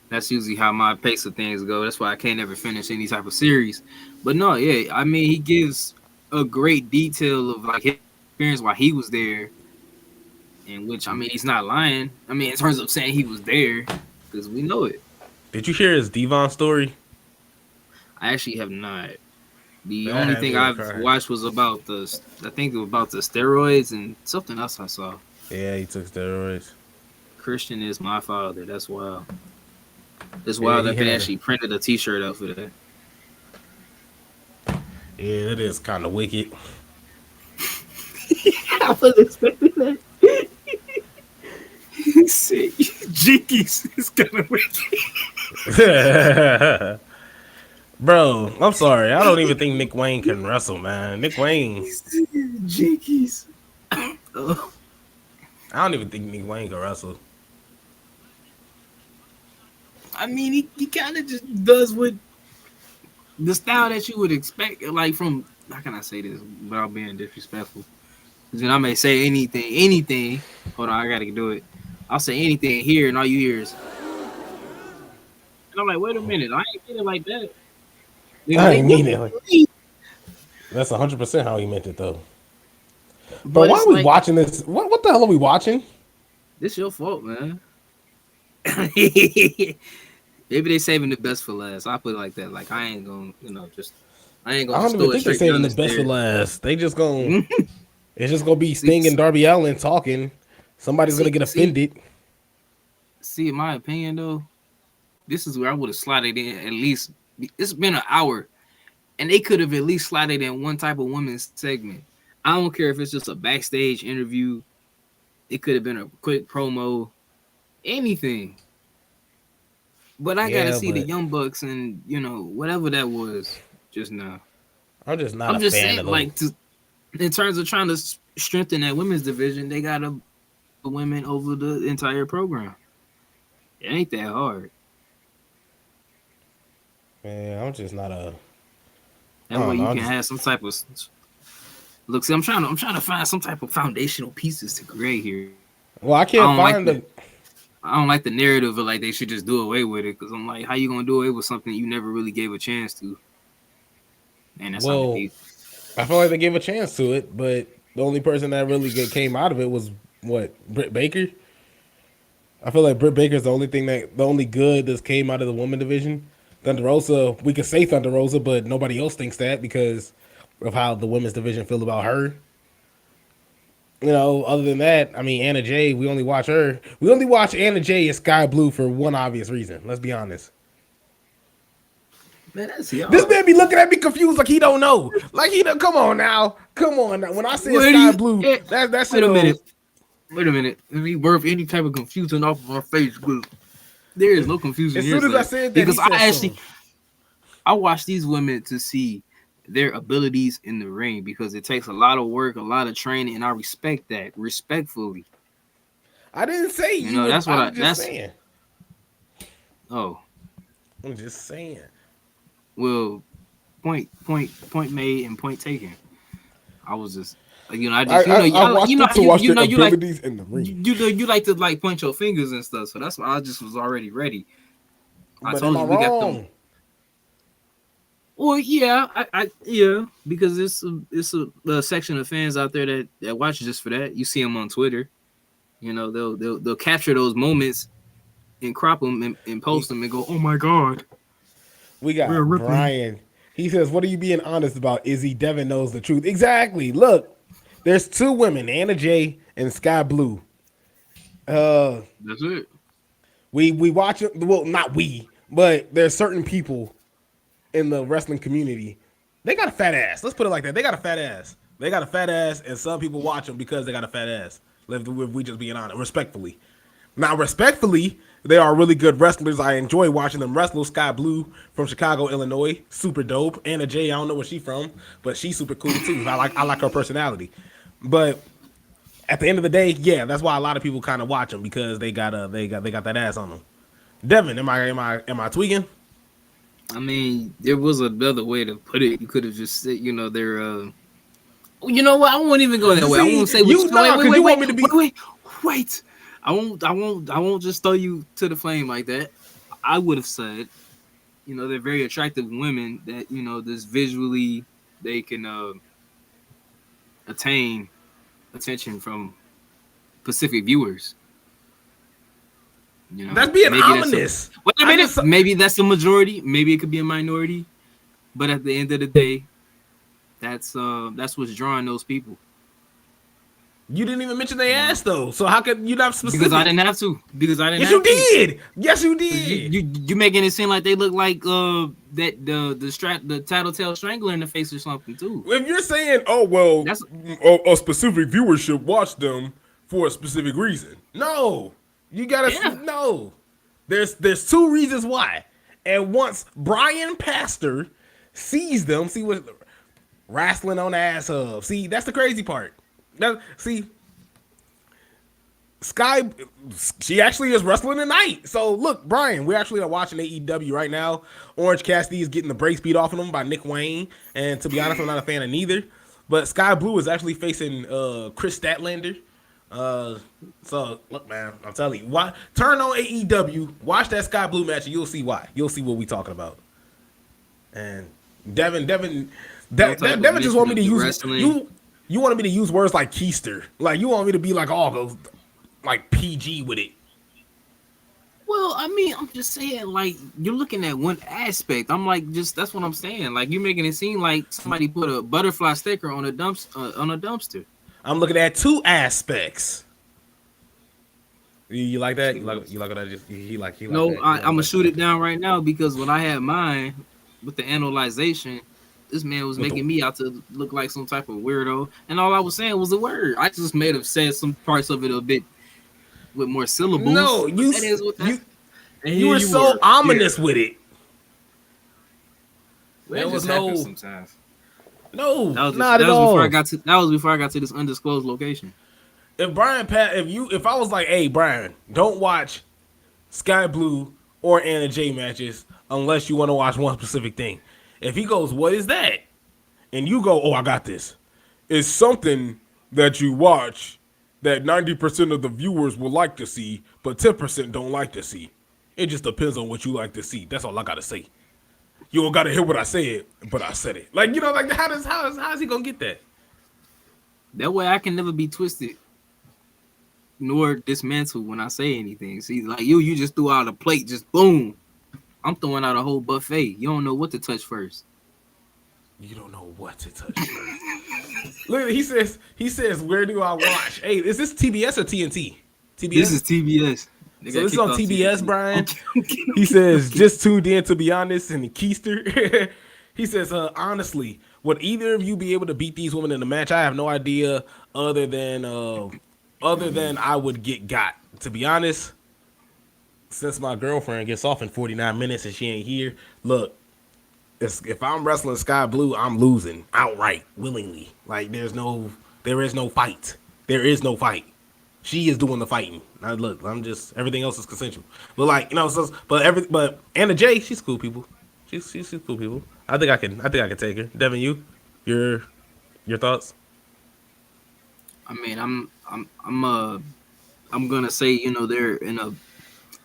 That's usually how my pace of things go. That's why I can't ever finish any type of series. But no, yeah, I mean he gives a great detail of like his experience while he was there, in which I mean he's not lying. I mean in terms of saying he was there, because we know it. Did you hear his Devon story? I actually have not. The That only had thing me on I've crying. watched was about I think it was about the steroids and something else I saw. Yeah, he took steroids. Christian is my father. That's wild. It's Yeah, wild he that they had. actually printed a T-shirt out for that. Yeah, that is kind of wicked. I was expecting that. He said, Jinkies is kind of wicked. Bro, I'm sorry. I don't even think Nick Wayne can wrestle, man. Nick Wayne. Jinkies. Oh, I don't even think Nick Wayne can wrestle. I mean, he kind of just does what the style that you would expect, like from, how can I say this without being disrespectful? Because then I may say anything. Hold on, I got to do it. I'll say anything here, and all you hear is, and I'm like, wait a minute, I ain't get it like that. They're I like, ain't what? mean it. That's 100% how he meant it, though. But But why it's are we like, watching this? What the hell are we watching? this your fault, man. Maybe they saving the best for last. I put it like that. Like I ain't gonna, I ain't I gonna don't just even throw it think they're straight saving down the the best for stairs. last. They just gonna. It's just gonna be see, Sting and Darby Allin talking. Somebody's gonna see, get see, offended. see. In my opinion, though, this is where I would have slotted in at least. It's been an hour, and they could have at least slotted in one type of women's segment. I don't care if it's just a backstage interview. It could have been a quick promo, anything. But I gotta Yeah, see the but Young Bucks and whatever that was just now. I'm just not I'm a just fan saying, of them. like, in terms of trying to strengthen that women's division, they got to the women over the entire program. It ain't that hard. Man, I'm just not a. I That way don't know. you I'm can just. have some type of look. See, I'm trying to find some type of foundational pieces to create here. Well, I I can't don't like find the the. I don't like the narrative of like they should just do away with it because I'm like, how you gonna do away with something you never really gave a chance to? Man, that sounded Well, deep. I feel like they gave a chance to it, but the only person that really came out of it was what, Britt Baker. I feel like Britt Baker's the only good that came out of the women division. Thunder Rosa, we could say Thunder Rosa, but nobody else thinks that because of how the women's division feel about her. Other than that, I mean, Anna Jay, we only watch her. We only watch Anna Jay as Sky Blue for one obvious reason. Let's be honest. Man, that's This y'all. man be looking at me confused like he don't know. Like he don't, come on now. Come on now. When I say Where do Sky you? Blue, that shit Wait a minute. goes. Wait a minute. Let me worth any type of confusion off of our face. There is no confusion As here, soon as I sir. said that, he Because said something. I watch these women to see their abilities in the ring because it takes a lot of work, a lot of training, and I respect that respectfully. I didn't say you would. That's what I'm just that's saying. oh I'm just saying. well point made and point taken. I was just I I, just I, I watched them to watch their you like abilities in the ring. you like to like point your fingers and stuff. So that's why I just was already ready. I But am told I you we got them. wrong? Well, yeah, yeah, because it's a section of fans out there that watch just for that. You see them on Twitter. They'll capture those moments and crop them and post them and go, "Oh my god, We we're got Ripley." Brian. He says, "What are you being honest about? Izzy Devin knows the truth." Exactly. Look, there's two women, Anna Jay and Sky Blue. That's it. We watch it. Well, not we, but there's certain people in the wrestling community. They got a fat ass. Let's put it like that. They got a fat ass. They got a fat ass, and some people watch them because they got a fat ass. If we just being honest, respectfully. Now, respectfully, they are really good wrestlers. I enjoy watching them wrestle. Sky Blue from Chicago, Illinois, super dope. Anna Jay, I don't know where she's from, but she's super cool too. I like her personality. But at the end of the day, yeah, that's why a lot of people kind of watch them because they got that ass on them. Devin, am I tweaking? I mean, there was another way to put it. You could have just said, they're. You know what? I won't even go that way. I won't say wait. I won't just throw you to the flame like that. I would have said, they're very attractive women that, just visually they can attain attention from Pacific viewers. That's being ominous. Maybe that's a majority. Maybe it could be a minority. But at the end of the day, that's what's drawing those people. You didn't even mention their ass though. So how could you not specific? Because I didn't have to. Yes, you did. You making it seem like they look like the Tattletale Strangler in the face or something too. If you're saying, oh well, a specific viewer should watch them for a specific reason. No, you gotta no. There's two reasons why. And once Brian Pastor sees them, see what wrestling on the ass of. See, that's the crazy part. Sky, she actually is wrestling tonight. So look, Brian, we actually are watching AEW right now. Orange Cassidy is getting the break speed off of him by Nick Wayne, and to be honest, I'm not a fan of neither. But Sky Blue is actually facing Chris Statlander. So look, man, I'm telling you, turn on AEW, watch that Sky Blue match, and you'll see why. You'll see what we talking about. And Devin just want me to use you wanted me to use words like keister. Like you want me to be like like PG with it. Well, I mean, I'm just saying, like, you're looking at one aspect. I'm like, that's what I'm saying. Like, you're making it seem like somebody put a butterfly sticker on a dumpster. I'm looking at two aspects. You like that? You like that? He like no, that. I'm gonna shoot it down right now because when I had mine with the analyzation, this man was making me out to look like some type of weirdo, and all I was saying was a word. I just may have said some parts of it a bit with more syllables. No, you were so ominous with it. There was no. Sometimes. No, that was not at all. That was before I got to this undisclosed location. If I was like, hey Brian, don't watch Sky Blue or Anna Jay matches unless you want to watch one specific thing. If he goes, what is that? And you go, oh, I got this. It's something that you watch that 90% of the viewers will like to see, but 10% don't like to see. It just depends on what you like to see. That's all I got to say. You don't got to hear what I said, but I said it. Like, like how is he going to get that? That way I can never be twisted nor dismantled when I say anything. See, like you just threw out a plate, just boom. I'm throwing out a whole buffet. You don't know what to touch first. You don't know what to touch first. Look, he says, where do I watch? Hey, is this TBS or TNT? TBS? This is TBS. So this is on TBS, Brian. He says, just tuned in to be honest, and the keister. He says, honestly, would either of you be able to beat these women in a match? I have no idea other than I would get got. To be honest, since my girlfriend gets off in 49 minutes and she ain't here, look, if I'm wrestling Sky Blue, I'm losing outright, willingly. Like there is no fight. There is no fight. She is doing the fighting. Now, look, everything else is consensual. But but Anna Jay, she's cool people. She's cool people. I think I can take her. Devin, your thoughts? I mean, I'm gonna say,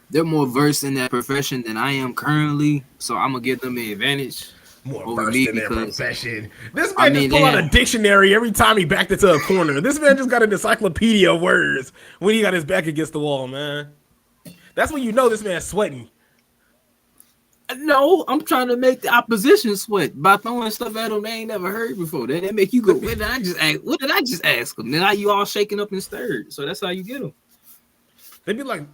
they're more versed in that profession than I am currently, so I'm gonna give them the advantage. More versed in their profession. This man just pull out a dictionary every time he backed it to a corner. This man just got an encyclopedia of words when he got his back against the wall, man. That's when you know this man's sweating. No, I'm trying to make the opposition sweat by throwing stuff at them they ain't never heard before. That make you go, what did I just ask them? Then you all shaking up and stirred. So that's how you get them. They be like,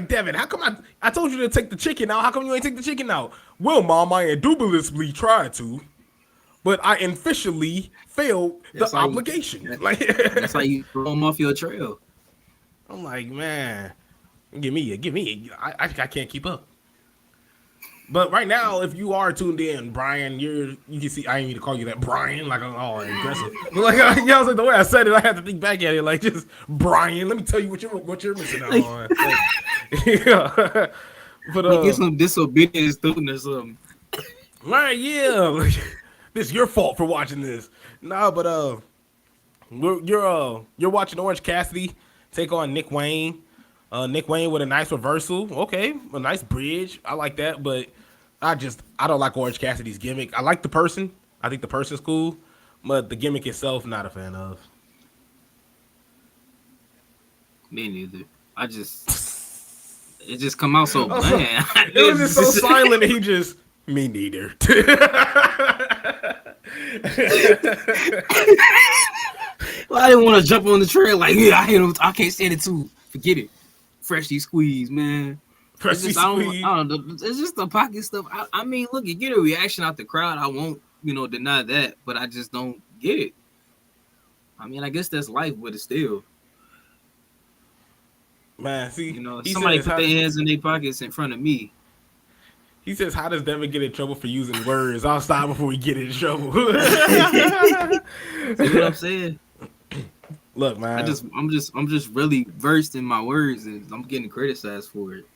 Devin, how come I told you to take the chicken out? How come you ain't take the chicken out? Well, Mom, I indubitably tried to, but I officially failed the obligation. That's how you throw them off your trail. I'm like, man, give me. I can't keep up. But right now, if you are tuned in, Brian, you can see. I didn't need to call you that, Brian, like oh aggressive. But like I was like the way I said it, I had to think back at it, like just Brian. Let me tell you what you're missing out Like, on. Like, yeah. But like it's some disobedient student or something. right, yeah, like, this is your fault for watching this. Nah, but you're watching Orange Cassidy take on Nick Wayne. Nick Wayne with a nice reversal. Okay, a nice bridge. I like that, but I don't like Orange Cassidy's gimmick. I like the person. I think the person's cool, but the gimmick itself, not a fan of. Me neither. It just come out so bland. It was just so silent. He just me neither. Well, I didn't want to jump on the trail like, yeah, I can't stand it too. Forget it. Freshly squeezed, man. Freshly squeezed. I don't know. It's just the pocket stuff. I mean, look, you get a reaction out the crowd. I won't, deny that, but I just don't get it. I mean, I guess that's life, but it's still. Man, see, somebody put their hands in their pockets in front of me. He says, "How does Devin get in trouble for using words?" I'll stop before we get in trouble. See what I'm saying? Look, man, I'm just really versed in my words, and I'm getting criticized for it.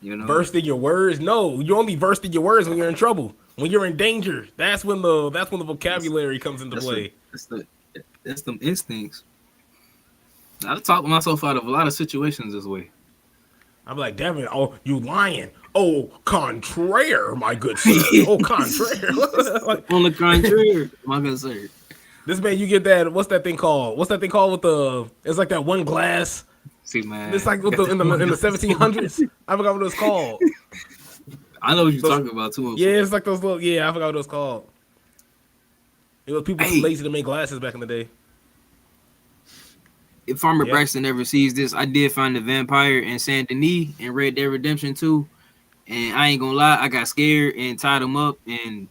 Versed in your words? No, you only versed in your words when you're in trouble, when you're in danger. That's when the vocabulary comes into play. That's them instincts. I've talked myself out of a lot of situations this way. I'm like, Devin, oh, you lying. Oh, contraire, my good sir. Oh, contraire. On the contraire, my good sir. This man, you get that, what's that thing called? What's that thing called with the, it's like that one glass. See, man. It's like with in the 1700s. I forgot what it was called. I know what you're talking about, too. Yeah, it's like those little, I forgot what it was called. It was people too lazy to make glasses back in the day. If Farmer Braxton ever sees this, I did find the vampire in Saint Denis and Red Dead Redemption 2. And I ain't gonna lie, I got scared and tied him up, and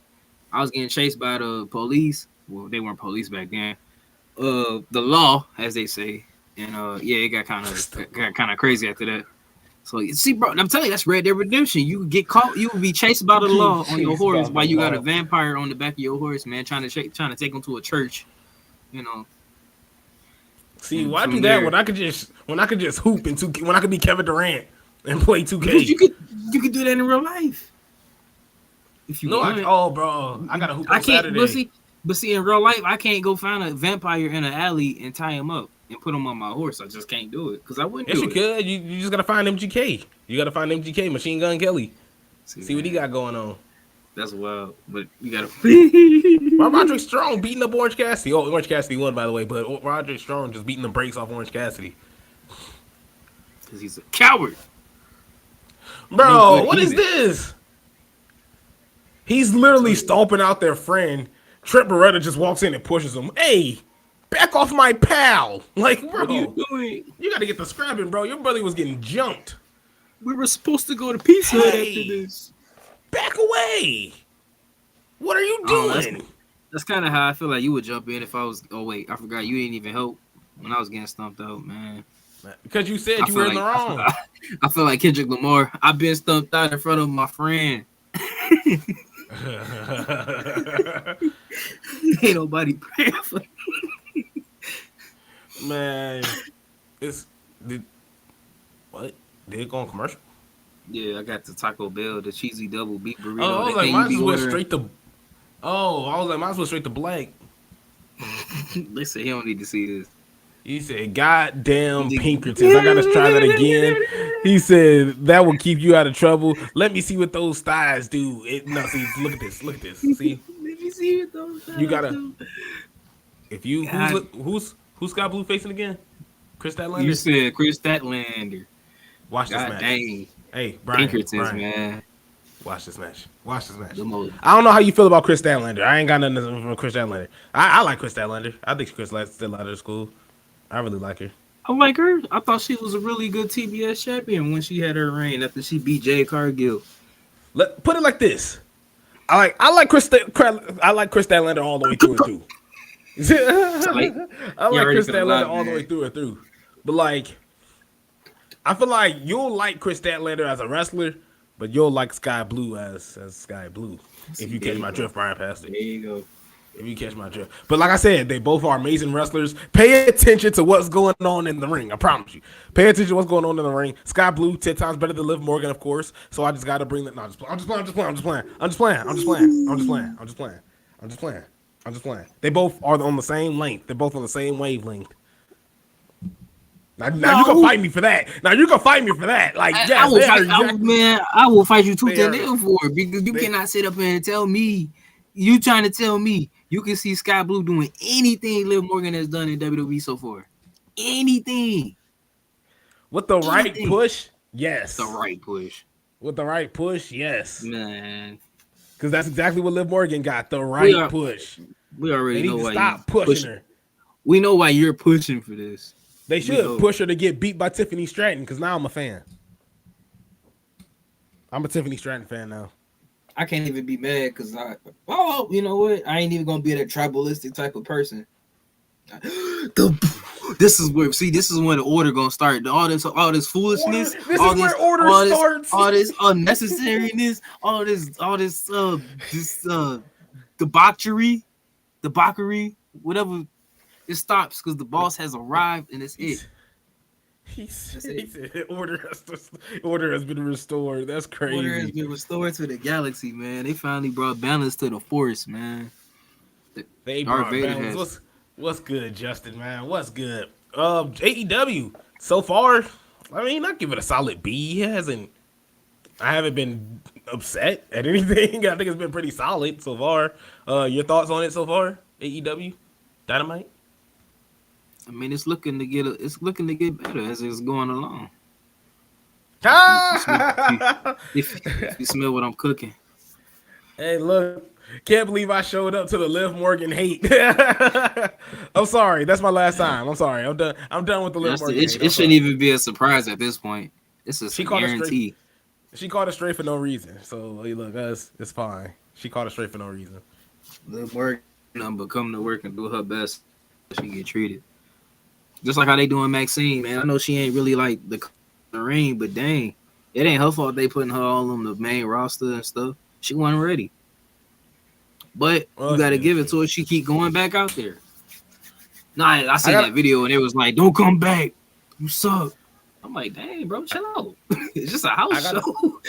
I was getting chased by the police. Well, they weren't police back then. The law, as they say. And it got kind of crazy after that. So see, bro, I'm telling you, that's Red Dead Redemption. You would get caught, you would be chased by the law on your horse while you got a vampire on the back of your horse, man, trying to take him to a church. See, why do that when I could just hoop in 2K, when I could be Kevin Durant and play 2K? Because you could do that in real life. If you want. Bro, I gotta hoop on Saturday. But see, in real life, I can't go find a vampire in an alley and tie him up and put him on my horse. I just can't do it because I wouldn't. Yes, you could. You just gotta find MGK. You gotta find MGK, Machine Gun Kelly. See what he got going on. That's wild, but you gotta. Roderick Strong beating up Orange Cassidy. Oh, Orange Cassidy won, by the way, but Roderick Strong just beating the brakes off Orange Cassidy because he's a coward. Bro, what is this? He's literally stomping out their friend. Trent Beretta just walks in and pushes him. Hey, back off my pal! Like, bro, what are you doing? You gotta get the scrapping, bro. Your brother was getting jumped. We were supposed to go to Pizza Hut after this. Back away! What are you doing? That's kind of how I feel like you would jump in if I was. Oh wait, I forgot you didn't even help when I was getting stumped out, man. Because you said you were in the wrong. I feel like Kendrick Lamar. I've been stumped out in front of my friend. Ain't nobody praying for me. Man, did it go on commercial? Yeah, I got the Taco Bell, the cheesy double beef burrito. Oh, I was like, might as well straight to. Oh, I was like, might as well straight to black. They said he don't need to see this. He said, "Goddamn Pinkertons! I gotta try that again." He said that will keep you out of trouble. Let me see what those thighs do. See, look at this. Look at this. See, let me see what those thighs you gotta. Do. If you who's got blue facing again? Chris Statlander. You said Chris Statlander. Watch this match. Dang. Hey, Brian, man. Watch this match. Watch this match. I don't know how you feel about Chris Statlander. I ain't got nothing from Chris Statlander. I like Chris Statlander. I think Chris Statlander is cool. I really like her. I like her. I thought she was a really good TBS champion when she had her reign after she beat Jade Cargill. Put it like this. I like Chris Statlander all the way through and through. I like Chris Statlander all the way through and through. But like, I feel like you'll like Chris Statlander as a wrestler, but you'll like Sky Blue as Sky Blue. See, If you there catch you my go. drift, Brian Pastor. There you go. If you catch my drift. But like I said, they both are amazing wrestlers. Pay attention to what's going on in the ring. I promise you. Pay attention to what's going on in the ring. Sky Blue, 10 times better than Liv Morgan, of course. So I just got to bring that. No, I'm just playing. They both are on the same length. They're both on the same wavelength. Now you can fight me for that. Like, yes, I will fight. exactly, Man, I will fight you tooth and are, nail for it because you cannot sit up here and tell me. You trying to tell me you can see Sky Blue doing anything Liv Morgan has done in WWE so far? Anything. with the right push, yes. The right push. With the right push, yes. Man. Because that's exactly what Liv Morgan got. The right push. We already know why stop pushing her. We know why you're pushing for this. They should push her to get beat by Tiffany Stratton because now I'm a fan. I'm a Tiffany Stratton fan now. I can't even be mad because you know what? I ain't even gonna be that tribalistic type of person. This is when the order gonna start. All this foolishness. This is where order starts. All this unnecessariness. All this debauchery, whatever. It stops because the boss has arrived and it's it. He said order has been restored. That's crazy. Order has been restored to the galaxy, man. They finally brought balance to the force, man. They brought balance. What's good, Justin, man? What's good? AEW so far, I mean, I give it a solid B. I haven't been upset at anything. I think it's been pretty solid so far. Your thoughts on it so far? AEW Dynamite? I mean, it's looking to get better as it's going along. If you smell what I'm cooking. Hey, look, can't believe I showed up to the Liv Morgan hate. I'm sorry, that's my last time. I'm sorry, I'm done. I'm done with the Liv Morgan. It shouldn't even be a surprise at this point. It's a guarantee. She called it straight for no reason. So hey, look, it's fine. She called it straight for no reason. Liv Morgan, but come to work and do her best. She get treated. Just like how they doing Maxine, man. I know she ain't really like the ring, but dang, it ain't her fault they putting her all on the main roster and stuff. She wasn't ready. But you got to give it to her. She keep going back out there. Nah, I seen that video and it was like, don't come back. You suck. I'm like, dang, bro, chill out. It's just a house show.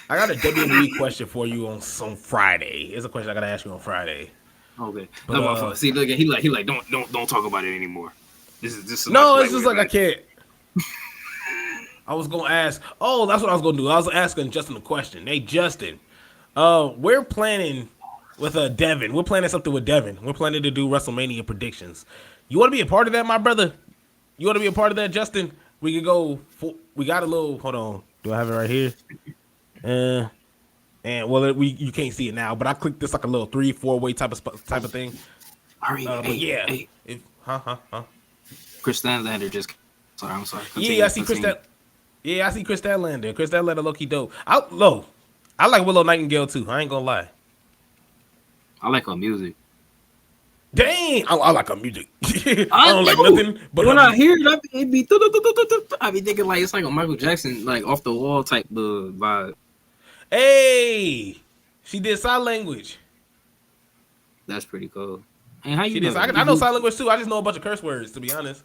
I got a WWE question for you on Friday. It's a question I got to ask you on Friday. Okay. But, see, look, he like, don't talk about it anymore. This is no, it's just like I can't. I was gonna ask. Oh, that's what I was gonna do. I was asking Justin a question. Hey, Justin, we're planning with Devin. We're planning something with Devin. We're planning to do WrestleMania predictions. You want to be a part of that, my brother? You want to be a part of that, Justin? We could go. We got a little. Hold on. Do I have it right here? And well, you can't see it now, but I clicked this like a little 3-4 way type of thing. Hey. Chris Statlander just. Sorry, I'm sorry. I see Chris Statlander. Chris Statlander, low-key dope. I like Willow Nightingale too. I ain't gonna lie. I like her music. Dang, I like her music. I don't like nothing. But when I hear it, it be. I be thinking like it's like a Michael Jackson, like off the wall type vibe. Hey, she did sign language. That's pretty cool. And how you know? I know sign language too. I just know a bunch of curse words, to be honest.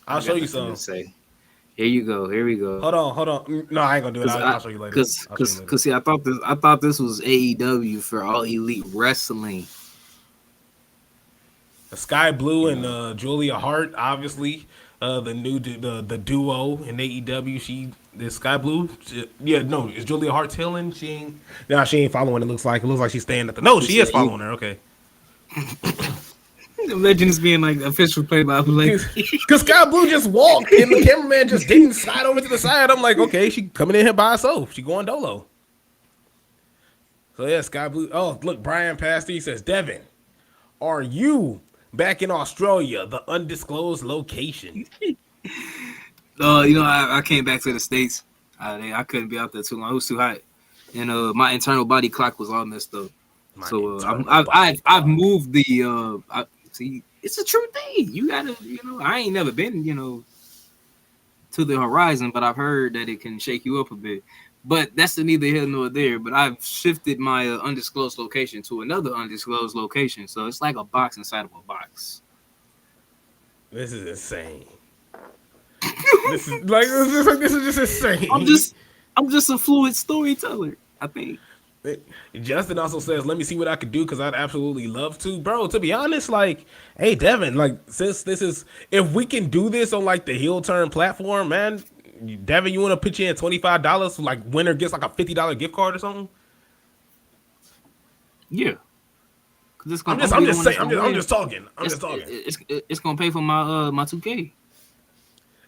I'll show you some. Here you go. Here we go. Hold on. No, I ain't gonna do it. I'll show you later. Cause see, I thought this was AEW for All Elite Wrestling. The Sky Blue and Julia Hart, obviously, the duo in AEW. The Sky Blue. Is Julia Hart telling? She ain't following. It looks like she's staying at the. No, she is following her. Okay. Imagine this being like official play-by-play. Because Sky Blue just walked and the cameraman just didn't slide over to the side. I'm like, okay, she coming in here by herself. She going dolo. So yeah, Sky Blue. Oh, look, Brian Pastor, he says, Devin, are you back in Australia, the undisclosed location? I came back to the States. I couldn't be out there too long. It was too hot. And my internal body clock was all messed up. I've moved the see, it's a true thing. You gotta, I ain't never been, to the horizon, but I've heard that it can shake you up a bit. But that's neither here nor there. But I've shifted my undisclosed location to another undisclosed location, so it's like a box inside of a box. This is insane. This is just insane. I'm just a fluid storyteller, I think. Justin also says, "Let me see what I could do because I'd absolutely love to, bro." To be honest, like, hey Devin, like, since this is, if we can do this on like the heel turn platform, man, Devin, you want to pitch in $25? Like, winner gets like a $50 gift card or something. Yeah, I'm just talking. It's gonna pay for my 2K.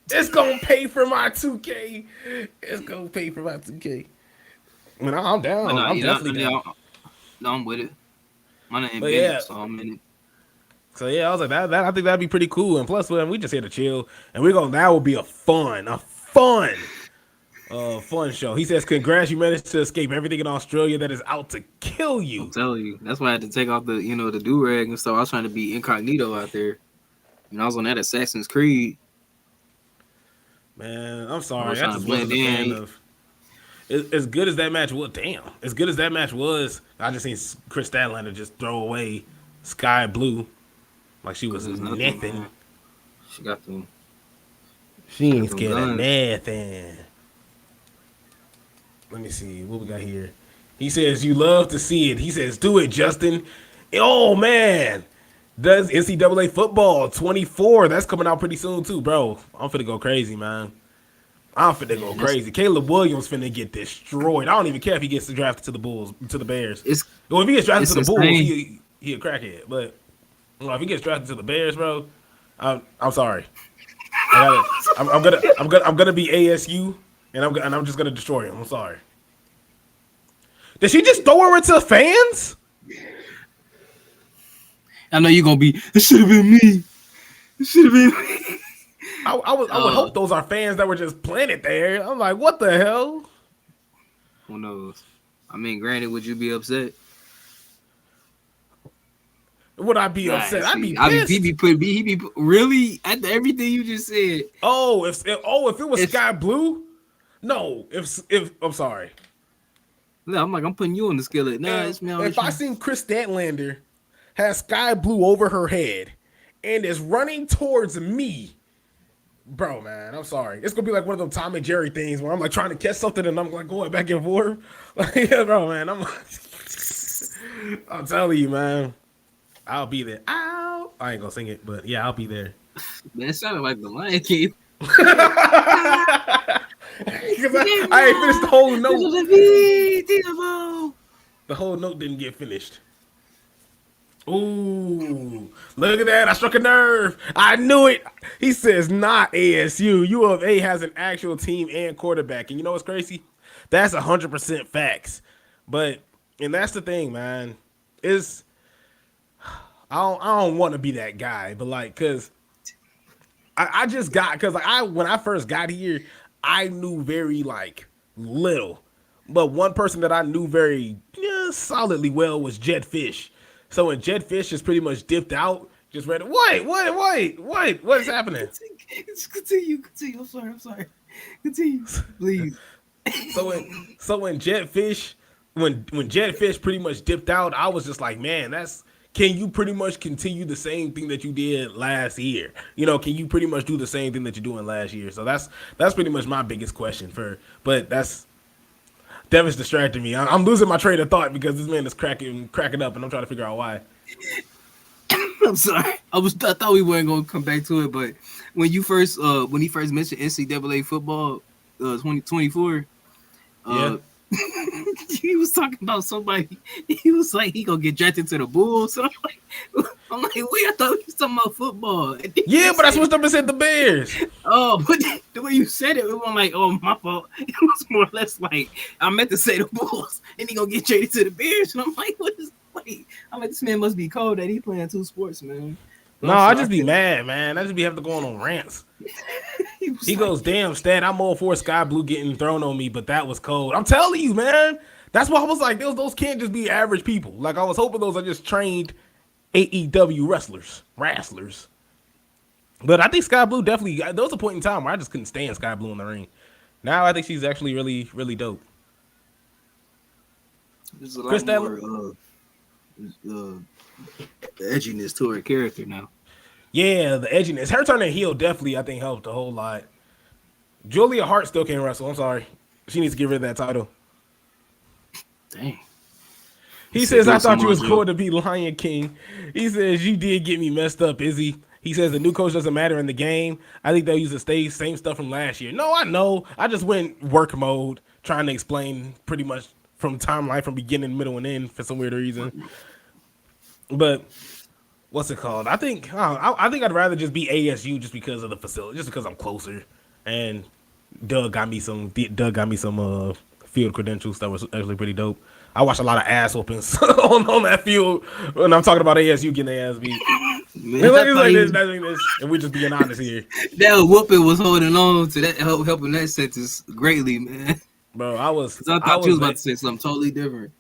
It's gonna pay for my 2K. It's gonna pay for my 2K. I mean, I'm down. No, I'm definitely down. I'm with it. Mine ain't But big, yeah. so I'm in it. So yeah, I was like, that I think that'd be pretty cool. And plus, man, we just here to chill, and that will be a fun show. He says, "Congrats, you managed to escape everything in Australia that is out to kill you." I'm telling you, that's why I had to take off the the do rag and stuff. I was trying to be incognito out there. I was on that Assassin's Creed. Man, I'm sorry. was I trying just to blend wasn't a fan in. of. As good as that match was, as good as that match was, I just seen Chris Statlander just throw away Sky Blue like she was nothing. Man. She got them. She ain't scared of nothing. Let me see what we got here. He says, "You love to see it." He says, "Do it, Justin." Oh man, does NCAA football 24? That's coming out pretty soon too, bro. I'm finna go crazy, man. I'm finna go crazy. Caleb Williams finna get destroyed. I don't even care if he gets drafted to the Bears. If he gets drafted to the Bulls, he a crackhead. But if he gets drafted to the Bears, bro, I'm sorry. I'm gonna be ASU, and I'm just gonna destroy him. I'm sorry. Did she just throw her into fans? I know you're gonna be. It should have been me. It should have been me. I would hope those are fans that were just planted there. I'm like, what the hell? Who knows? I mean, granted, would you be upset? Would I be upset? I'd be pissed. He be really after everything you just said. If it was Sky Blue, no. If I'm sorry. No, I'm putting you on the skillet. If I seen Chris Statlander has Sky Blue over her head and is running towards me. Bro, man, I'm sorry. It's gonna be like one of them Tom and Jerry things where I'm like trying to catch something and I'm like going back and forth. Like, yeah, bro, man, I'm telling you, man, I'll be there. Ow! I ain't gonna sing it, but yeah, I'll be there. Man, it sounded like the Lion King. Because I ain't finished the whole note. The whole note didn't get finished. Ooh, look at that. I struck a nerve. I knew it. He says, not ASU. U of A has an actual team and quarterback. And you know what's crazy? That's 100% facts. And that's the thing, man. I don't want to be that guy, but because when I first got here, I knew very little. But one person that I knew very solidly well was Jed Fish. So when Jed Fish just pretty much dipped out, just read, wait, what is happening? Continue. I'm sorry. Continue, please. So when Jed Fish pretty much dipped out, I was just like, man, can you pretty much continue the same thing that you did last year? Can you pretty much do the same thing that you're doing last year? So that's pretty much my biggest question but that's Devin's distracting me. I'm losing my train of thought because this man is cracking up, and I'm trying to figure out why. I'm sorry. I thought we weren't gonna come back to it, but when he first mentioned NCAA football 2024, he was talking about somebody. He was like he gonna get drafted to the Bulls. And I'm like, wait, I thought he was talking about football. Yeah, but I switched up and said the Bears. Oh, but the way you said it wasn't like, oh, my fault. It was more or less like I meant to say the Bulls, and he gonna get traded to the Bears. And I'm like, what is? Wait, I'm like, this man must be cold that he playing two sports, man. No, I just be mad, man. I just be having to go on rants. He goes, damn, Stat, I'm all for Sky Blue getting thrown on me, but that was cold. I'm telling you, man. That's why I was like, those can't just be average people. Like, I was hoping those are just trained AEW wrestlers. But I think Sky Blue definitely. There was a point in time where I just couldn't stand Sky Blue in the ring. Now I think she's actually really, really dope. There's a Chris lot Statler. more edginess to her character now. Yeah, the edginess. Her turning heel definitely, I think, helped a whole lot. Julia Hart still can't wrestle. I'm sorry. She needs to get rid of that title. Dang. He says, I thought you was cool to be Lion King. He says, you did get me messed up, Izzy. He says, the new coach doesn't matter in the game. I think they'll use the same stuff from last year. No, I know. I just went work mode, trying to explain pretty much from timeline, from beginning, middle, and end for some weird reason. But what's it called? I think I'd rather just be ASU just because of the facility, just because I'm closer. And Doug got me some field credentials that was actually pretty dope. I watched a lot of ass whoopings on that field when I'm talking about ASU getting their ass beat. Man, it's like this, and we're just being honest here. That whooping was holding on to that, helping that sentence greatly, man. Bro, I thought you was about to say something totally different.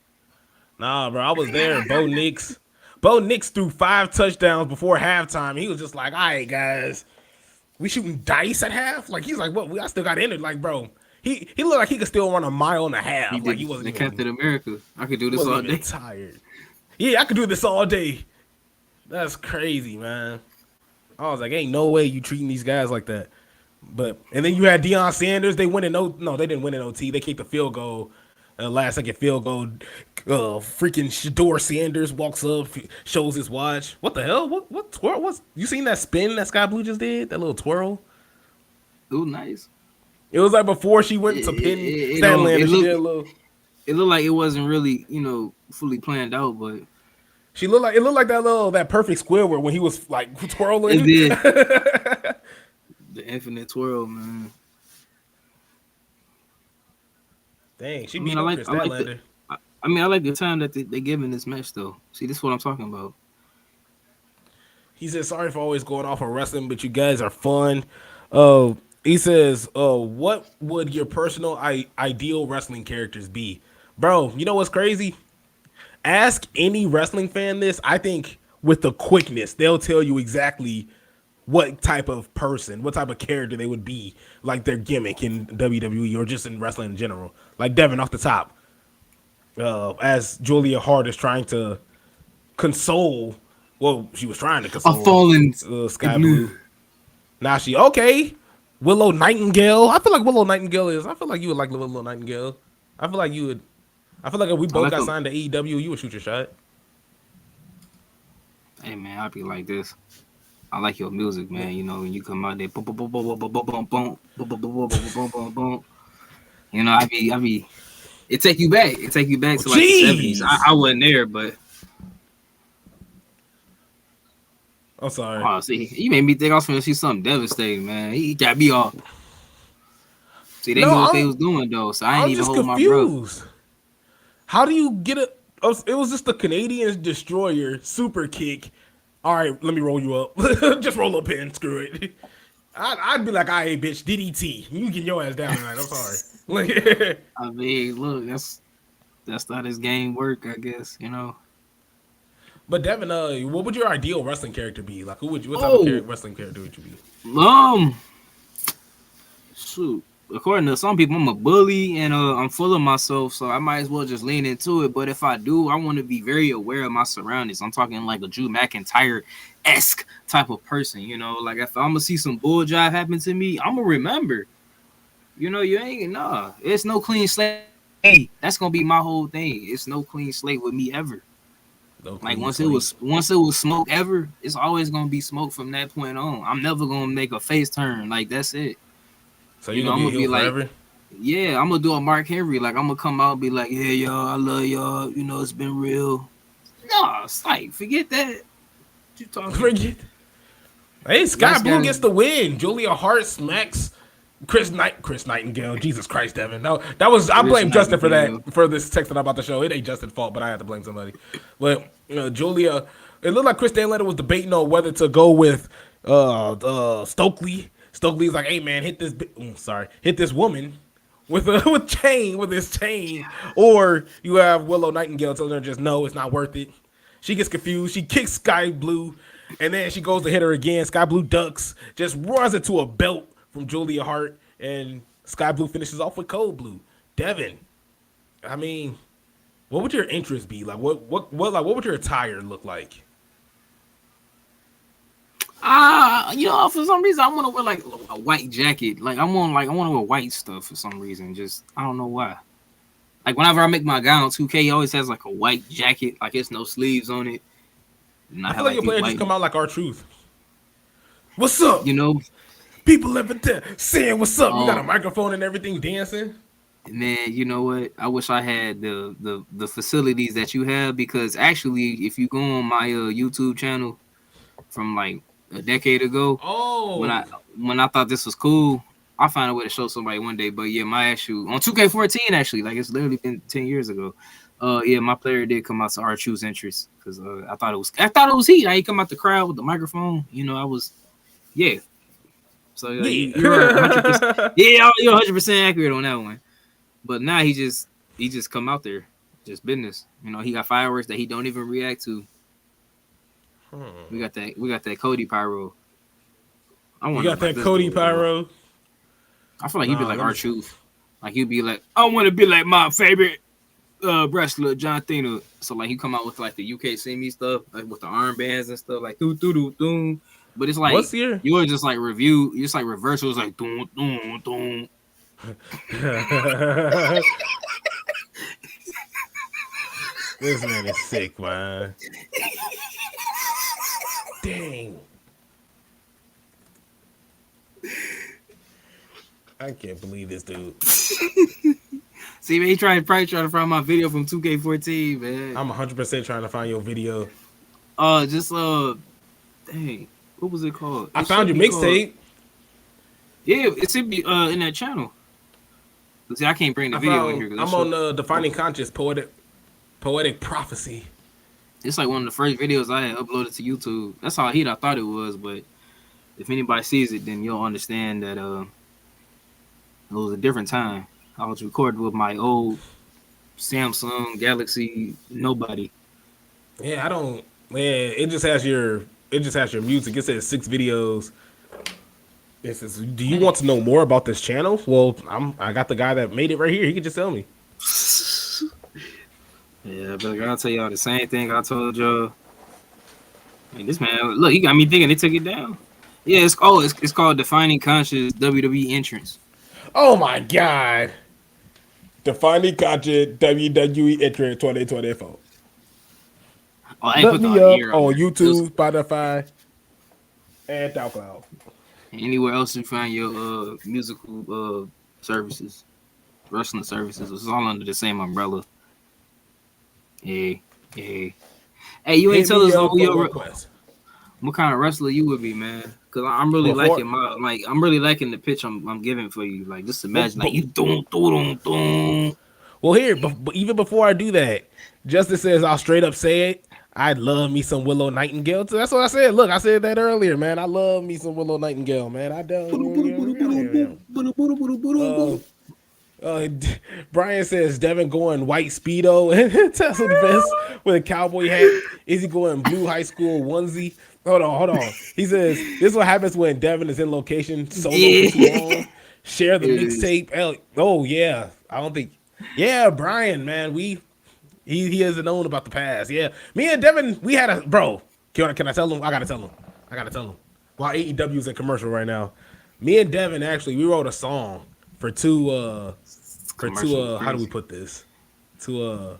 Nah, bro, I was there. Bo Nix threw 5 touchdowns before halftime. He was just like, all right, guys, we shooting dice at half? Like, he's like, what? I still got entered. Like, bro, he looked like he could still run a mile and a half. He wasn't even Captain America. I could do this all day. Tired. Yeah, I could do this all day. That's crazy, man. I was like, ain't no way you treating these guys like that. And then you had Deion Sanders. They win in they didn't win in OT. They kicked the field goal. Last second field goal. Freaking Shador Sanders walks up, shows his watch. What the hell? What twirl? You seen that spin that Sky Blue just did? That little twirl? It was nice. It was like before she went to pin Stanlander. It looked like it wasn't really, fully planned out, but it looked like that perfect Squidward when he was like twirling. It did. The infinite twirl, man. Dang, she beat Chris Statlander. I like the time that they give in this match, though. See, this is what I'm talking about. He says, sorry for always going off on wrestling, but you guys are fun. He says, what would your personal ideal wrestling characters be? Bro, you know what's crazy? Ask any wrestling fan this. I think with the quickness, they'll tell you exactly what type of person, what type of character they would be, like their gimmick in WWE or just in wrestling in general. Like Devin off the top. As Julia Hart is trying to console, she was trying to console a fallen Sky Blue. Now okay. Willow Nightingale. I feel like you would like Willow Nightingale. I feel like if we both got signed to AEW, you would shoot your shot. Hey man, I'd be like this. I like your music, man. When you come out there, boom, boom, boom, boom, boom, boom, boom, boom, boom, boom, boom, boom, boom, boom. I be. It take you back. It take you back to like the 70s. I wasn't there, but. I'm sorry. Oh, see, you made me think I was going to see something devastating, man. He got me off. See, they knew what they was doing, though, so I ain't even hold my breath. How do you get it? It was just the Canadian Destroyer super kick. All right, let me roll you up. Just roll up in. Screw it. I'd be like, all right, bitch, DDT. You get your ass down tonight. I'm sorry. I mean, look, that's how this game work, I guess, But Devin, what would your ideal wrestling character be? Like, what type of wrestling character would you be? Shoot. According to some people, I'm a bully and I'm full of myself, so I might as well just lean into it. But if I do, I want to be very aware of my surroundings. I'm talking like a Drew McIntyre-esque type of person, Like if I'm gonna see some bull jive happen to me, I'm gonna remember. You ain't it's no clean slate. That's gonna be my whole thing. It's no clean slate with me ever. Like once it was smoke ever, it's always gonna be smoke from that point on. I'm never gonna make a face turn. Like that's it. So I'm gonna be like, forever? Yeah, I'm gonna do a Mark Henry. Like I'm gonna come out and be like, yeah, y'all, I love y'all. It's been real. No, it's like forget that. What you talking? Forget. Hey, Sky Blue gets the win. Julia Hart smacks Chris Nightingale. Jesus Christ, Devin. No, I blame Justin for that, for this text that I'm about to show. It ain't Justin's fault, but I had to blame somebody. But Julia, it looked like Chris Stanlander was debating on whether to go with Stokely. Stokely's like, hey man, hit this woman with his chain, or you have Willow Nightingale telling her just no, it's not worth it. She gets confused. She kicks Sky Blue. And then she goes to hit her again. Sky Blue ducks, just runs into a belt from Julia Hart, and Sky Blue finishes off with Cold Blue. Devin, I mean, what would your interest be? Like, what would your attire look like? For some reason I want to wear like a white jacket. Like I want to wear white stuff for some reason. Just I don't know why. Like whenever I make my guy on 2K, it always has like a white jacket, like it's no sleeves on it. And I feel like your players just come out like R-Truth. What's up? You know, people ever saying what's up. You got a microphone and everything, dancing. Man, you know what? I wish I had the facilities that you have, because actually, if you go on my YouTube channel from like a decade ago, when I thought this was cool, I'll find a way to show somebody one day. But yeah, my issue on 2K14 actually, like it's literally been 10 years ago. Yeah, my player did come out to R-Truth's entrance because I thought it was heat. He come out the crowd with the microphone. You know, I was So you're 100%. Yeah, you're 100% accurate on that one. But now he just come out there, just business. You know, he got fireworks that he don't even react to. We got that Cody pyro. You got that Cody pyro. I feel like he'd be like R-Truth. Like he'd be like, I want to be like my favorite wrestler, John Cena. So like he come out with like the You Can't See Me stuff, like with the armbands and stuff, like doo doo doo doo. But it's like you were just like review. It's like reversal. It's like doom doom doom. This man is sick, man. Dang. I can't believe this dude. See, man, he probably trying to find my video from 2K14, man. I'm 100% trying to find your video. Dang, what was it called? I found your mixtape. Yeah, it should be in that channel. See, I can't bring the video in here. I'm on the Defining Conscious Poetic Prophecy. It's like one of the first videos I had uploaded to YouTube. That's how heat I thought it was, but if anybody sees it, then you'll understand that it was a different time. I was recording with my old Samsung Galaxy Nobody. Yeah, it just has your music. It says 6 videos. It says, do you want to know more about this channel? Well, I got the guy that made it right here. He can just tell me. Yeah, but I'll tell y'all the same thing I told y'all. I mean, this man, look, he got me thinking they took it down. Yeah, it's called Defining Conscious WWE Entrance. Oh my God. Defining Conscious WWE Entrance 2024. Oh, I Look me up on YouTube, Spotify, and SoundCloud. Anywhere else you find your musical services, wrestling services, it's all under the same umbrella. Hey, you ain't tell us what kind of wrestler you would be, man. Cause I'm really I'm really liking the pitch I'm giving for you. Like just imagine like you doom. Well, here, but even before I do that, Justice says I'll straight up say it. I'd love me some Willow Nightingale. That's what I said. Look, I said that earlier, man. I love me some Willow Nightingale, man. I don't. Brian says Devin going white Speedo and Tesla vest with a cowboy hat. Is he going blue high school onesie? Hold on. He says this is what happens when Devin is in location solo for too long. Share the mixtape. Oh yeah, I don't think. Yeah, Brian, man, he isn't known about the past. Yeah, me and Devin, we had a bro. Can I tell him? I gotta tell him. While AEW is in commercial right now, me and Devin actually we wrote a song for two how do we put this? Two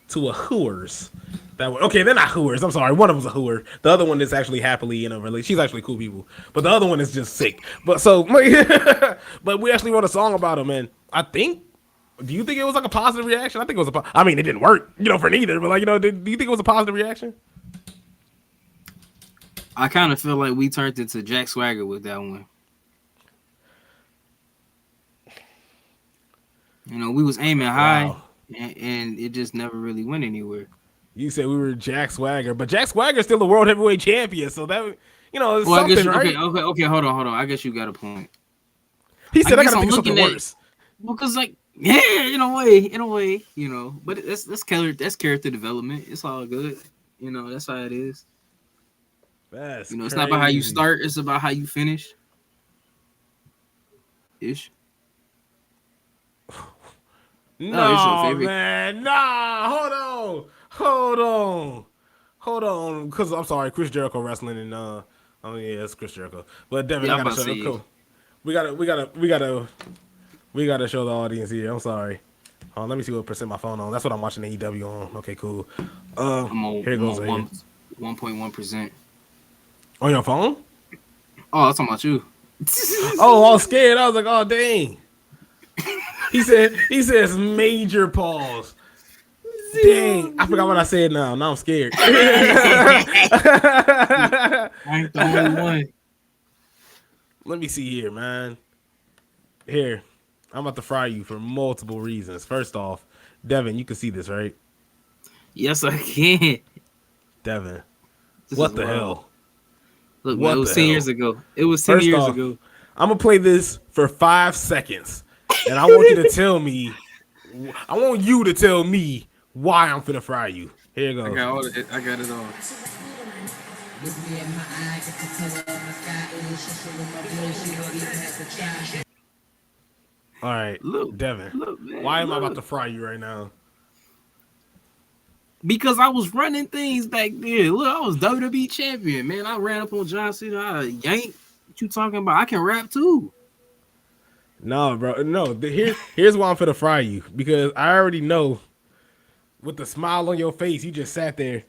hooers. That one, okay, they're not hooers. I'm sorry. One of them's a hooer. The other one is actually happily in a relationship. She's actually cool people. But the other one is just sick. But but we actually wrote a song about him, and I think. Do you think it was like a positive reaction? I think it was I mean, it didn't work, for neither. But do you think it was a positive reaction? I kind of feel like we turned into Jack Swagger with that one. We was aiming high, and it just never really went anywhere. You said we were Jack Swagger, but Jack Swagger's still the world heavyweight champion, so that it's something, right? Okay, hold on. I guess you got a point. He said I gotta think of something worse. Because yeah, in a way, but that's character development. It's all good, that's how it is. That's You know, it's crazy. not about how you start; it's about how you finish. Ish. Oh, it's your No, favorite. man. Nah, hold on. Because I'm sorry, Chris Jericho wrestling and oh yeah, it's Chris Jericho. But Devin, Yeah, I I'm gotta about to show. say. Cool. We gotta show the audience here. I'm sorry. Let me see what percent my phone on. That's what I'm watching AEW on. Okay, cool. Here it I'm goes on right here. 1.1%. On your phone? Oh, I'm talking about you. Oh, I was scared. I was like, oh dang. He says major pause. Dang, I forgot what I said now. Now I'm scared. I ain't the only one. Let me see here, man. Here, I'm about to fry you for multiple reasons. First off, Devin, you can see this, right? Yes, I can. Devin, This what is the wild. hell? Look, man, it What was the 10 years hell? ago. It was 10 First years off, ago. I'm gonna play this for 5 seconds, and I want you to tell me. I want you to tell me why I'm finna fry you. Here it goes. I got it all. All right, Look, Devin, man. why am I about Look. to fry you right now? Because I was running things back then. Look, I was WWE champion, man. I ran up on John Cena. I yanked. What you talking about? I can rap too. No, bro. No, here's why I'm finna fry you. Because I already know with the smile on your face, you just sat there.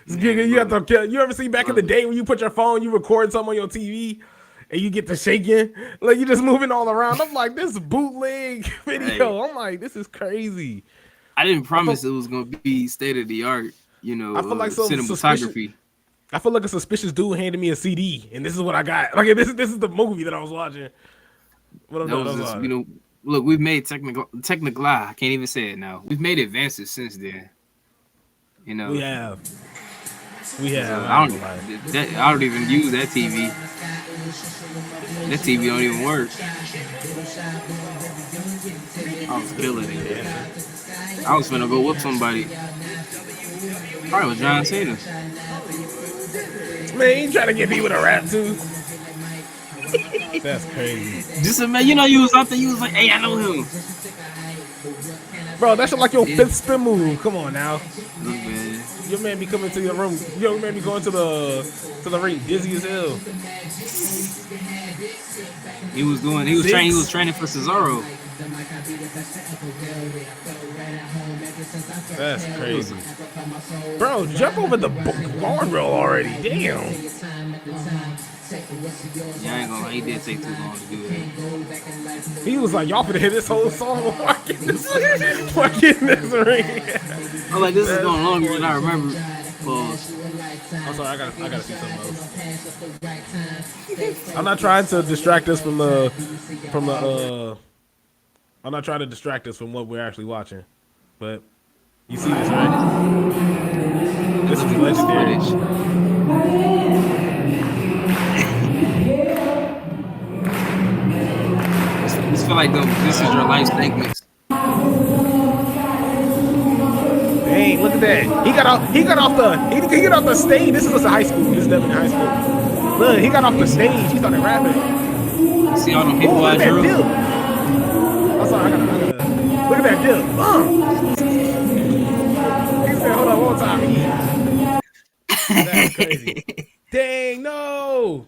Man, You have look, to. You ever see back in the day when you put your phone, you record something on your TV, and you get to shaking, like you just moving all around. I'm like, this bootleg video. hey, I'm like, this is crazy. I didn't I feel, promise it was gonna be state of the art, I feel like some suspicious. cinematography. I feel like a suspicious dude handed me a CD, and this is what I got. Like this is the movie that I was watching. What I'm That doing, was I'm just, sorry. look, we've made technical. I can't even say it now. We've made advances since then. You We know, have. We have. I I ain't don't, gonna lie. I don't even use that TV. That TV don't even work. I was killing it. I was finna go whoop somebody. Probably with John Cena. Man, you trying to get me with a rap too? That's crazy, Just man, you was out there. You was like, hey, I know him. bro. That's like your Yeah. 5th spin move. Come on now. Look, man. Your man be coming to your room. Your man be going to the ring dizzy as hell. He was 6. He was training for Cesaro. That's crazy, bro. Jump over the guardrail already. Damn. Yeah, I ain't gonna lie, he did take too long to do that. He was like, y'all finna hear this whole song before I get this ring. I'm like, this is going longer than I remember. I'm sorry, I gotta see something else. I'm not trying to distract us from the I'm not trying to distract us from what we're actually watching. But you see this, right? This is legendary. This feel like this is your life segments. Dang, look at that. He got off the stage. This is high school. This is Devin in high school. Look, he got off the stage. He started rapping. See all them Oh, people look I at that drew? dip. I'm sorry, I gotta look at that dip. He said, hold on, one time. That's crazy. Dang, no.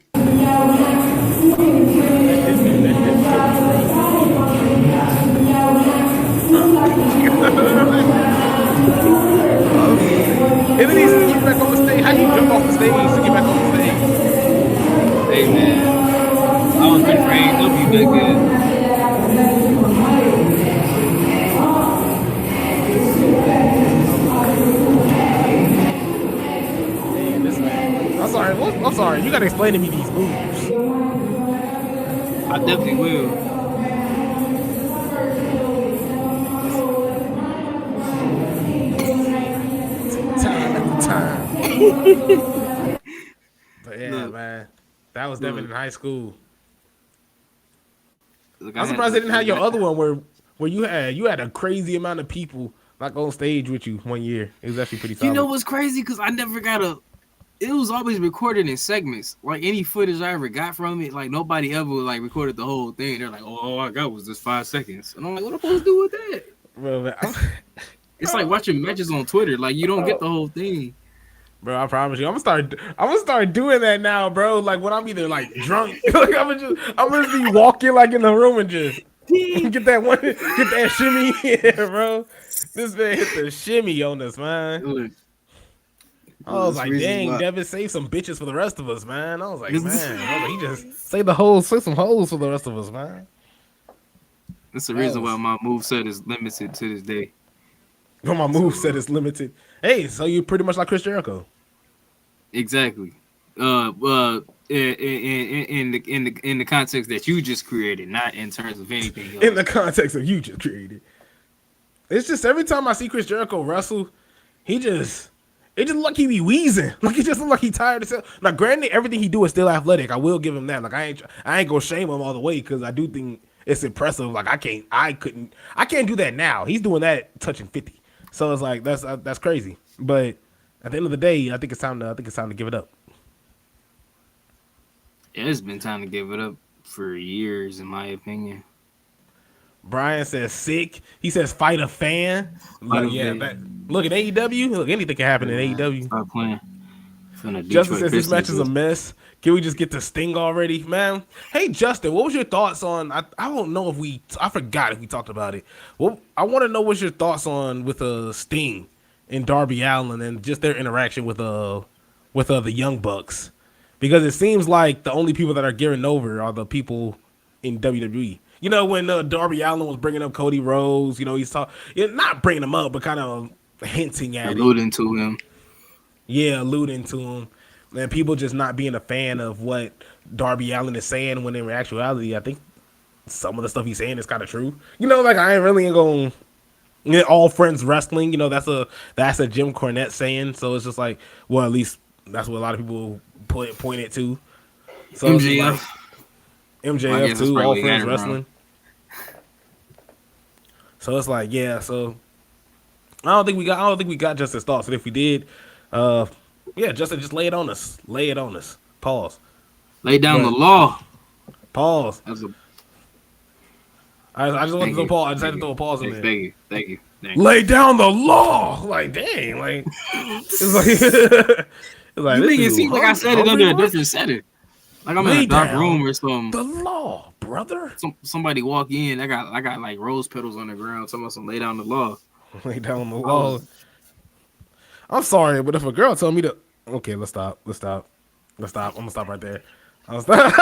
And then he get back on the stage. How do you jump off the stage to get back on the stage? Hey man, I was ready for AEW back then. Man, this man. I'm sorry. I'm sorry. You gotta explain to me these moves. I definitely will. Time. But yeah, Look, man, that was Devin in high school. look, I'm surprised they didn't have your other one where you had a crazy amount of people Like on stage with you one year. It was actually pretty You know solid. what's crazy? Because I never got a. It was always recorded in segments. Like any footage I ever got from it, like nobody ever like recorded the whole thing. They're like, "Oh, all I got was this 5 seconds," and I'm like, "What am I supposed to do with that?" Bro, man, It's like watching matches on Twitter. Like you don't get the whole thing. bro, I promise you, I'm gonna start doing that now, bro. Like when I'm either like drunk, like I'm gonna be walking like in the room and just get that shimmy, yeah, bro. This man hit the shimmy on us, man. Look, I was there's like, reasons dang, why. Devin, save some bitches for the rest of us, man. I was like, man, I was like, he just save some hoes for the rest of us, man. That's the That reason why was my move set is limited to this day. well, my So move set is limited. Hey, so you pretty much like Chris Jericho. exactly. In the context that you just created, not in terms of anything In the else. context of you just created. It's just every time I see Chris Jericho wrestle, he just it just look like he be wheezing. Like he just look like he tired as hell. Now, granted, everything he do is still athletic. I will give him that. Like I ain't gonna shame him all the way because I do think it's impressive. Like I can't do that now. He's doing that touching 50. So it's like that's crazy. But at the end of the day, I think it's time to give it up. Yeah, it's been time to give it up for years, in my opinion. Brian says sick. He says fight a fan. By Like the yeah, way, look at AEW. Look, anything can happen in man, AEW. start playing from the Justin Detroit says this match is a Pistons. mess. Can we just get to Sting already, man? Hey Justin, what was your thoughts on? I don't know if I forgot if we talked about it. Well, I want to know what's your thoughts on with Sting and Darby Allin and just their interaction with the Young Bucks, because it seems like the only people that are gearing over are the people in WWE. You know when Darby Allin was bringing up Cody Rhodes, he's not bringing him up, but kind of hinting at it. Alluding to him. Yeah, alluding to him, and people just not being a fan of what Darby Allin is saying. When in actuality, I think some of the stuff he's saying is kind of true. Like I ain't really going. All friends wrestling. That's a Jim Cornette saying. So it's just like, well, at least that's what a lot of people point it to. So it's just like MJF. Well, I MJF guess that's too. probably All where you got friends it from. wrestling. So it's like, yeah. So I don't think we got Justin's thoughts. And if we did, uh, yeah, Justin, just lay it on us. Lay it on us. Pause. Lay down the But law. pause. That's a I just want to thank throw a you. pause. I just had Thank to you. throw a pause in Thank there. thank you. Thank you. Thank you. Lay down the law. Like dang. Like it's like it's like You this make it dude seem like I said it hungry under a much. different setting. Like I'm in a Lay dark room down or something. the law, brother. Somebody walk in. I got like rose petals on the ground. Talking about some lay down the law. Lay down the I law. was I'm sorry, but if a girl told me to, okay, let's stop. Let's stop. Let's stop. I'm gonna stop right there. I'll stop.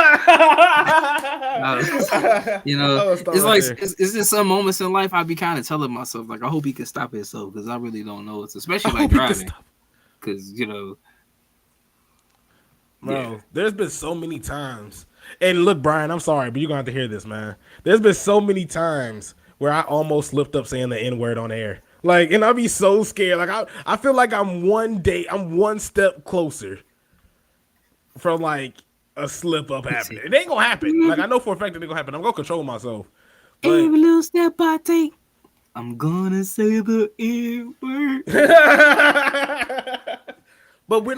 you I'm know, gonna stop it's right like there. it's just some moments in life I be kind of telling myself like I hope he can stop himself because I really don't know. It's I especially like hope he can driving stop. because yeah. Bro, there's been so many times. And look, Brian, I'm sorry, but you're gonna have to hear this, man. There's been so many times where I almost slipped up saying the N-word on air. Like, and I'll be so scared. Like I feel like I'm one step closer from like a slip up Let's happening. see. It ain't gonna happen. Like I know for a fact that it ain't gonna happen. I'm gonna control myself. Every But little step I take, I'm gonna say the N word. but we're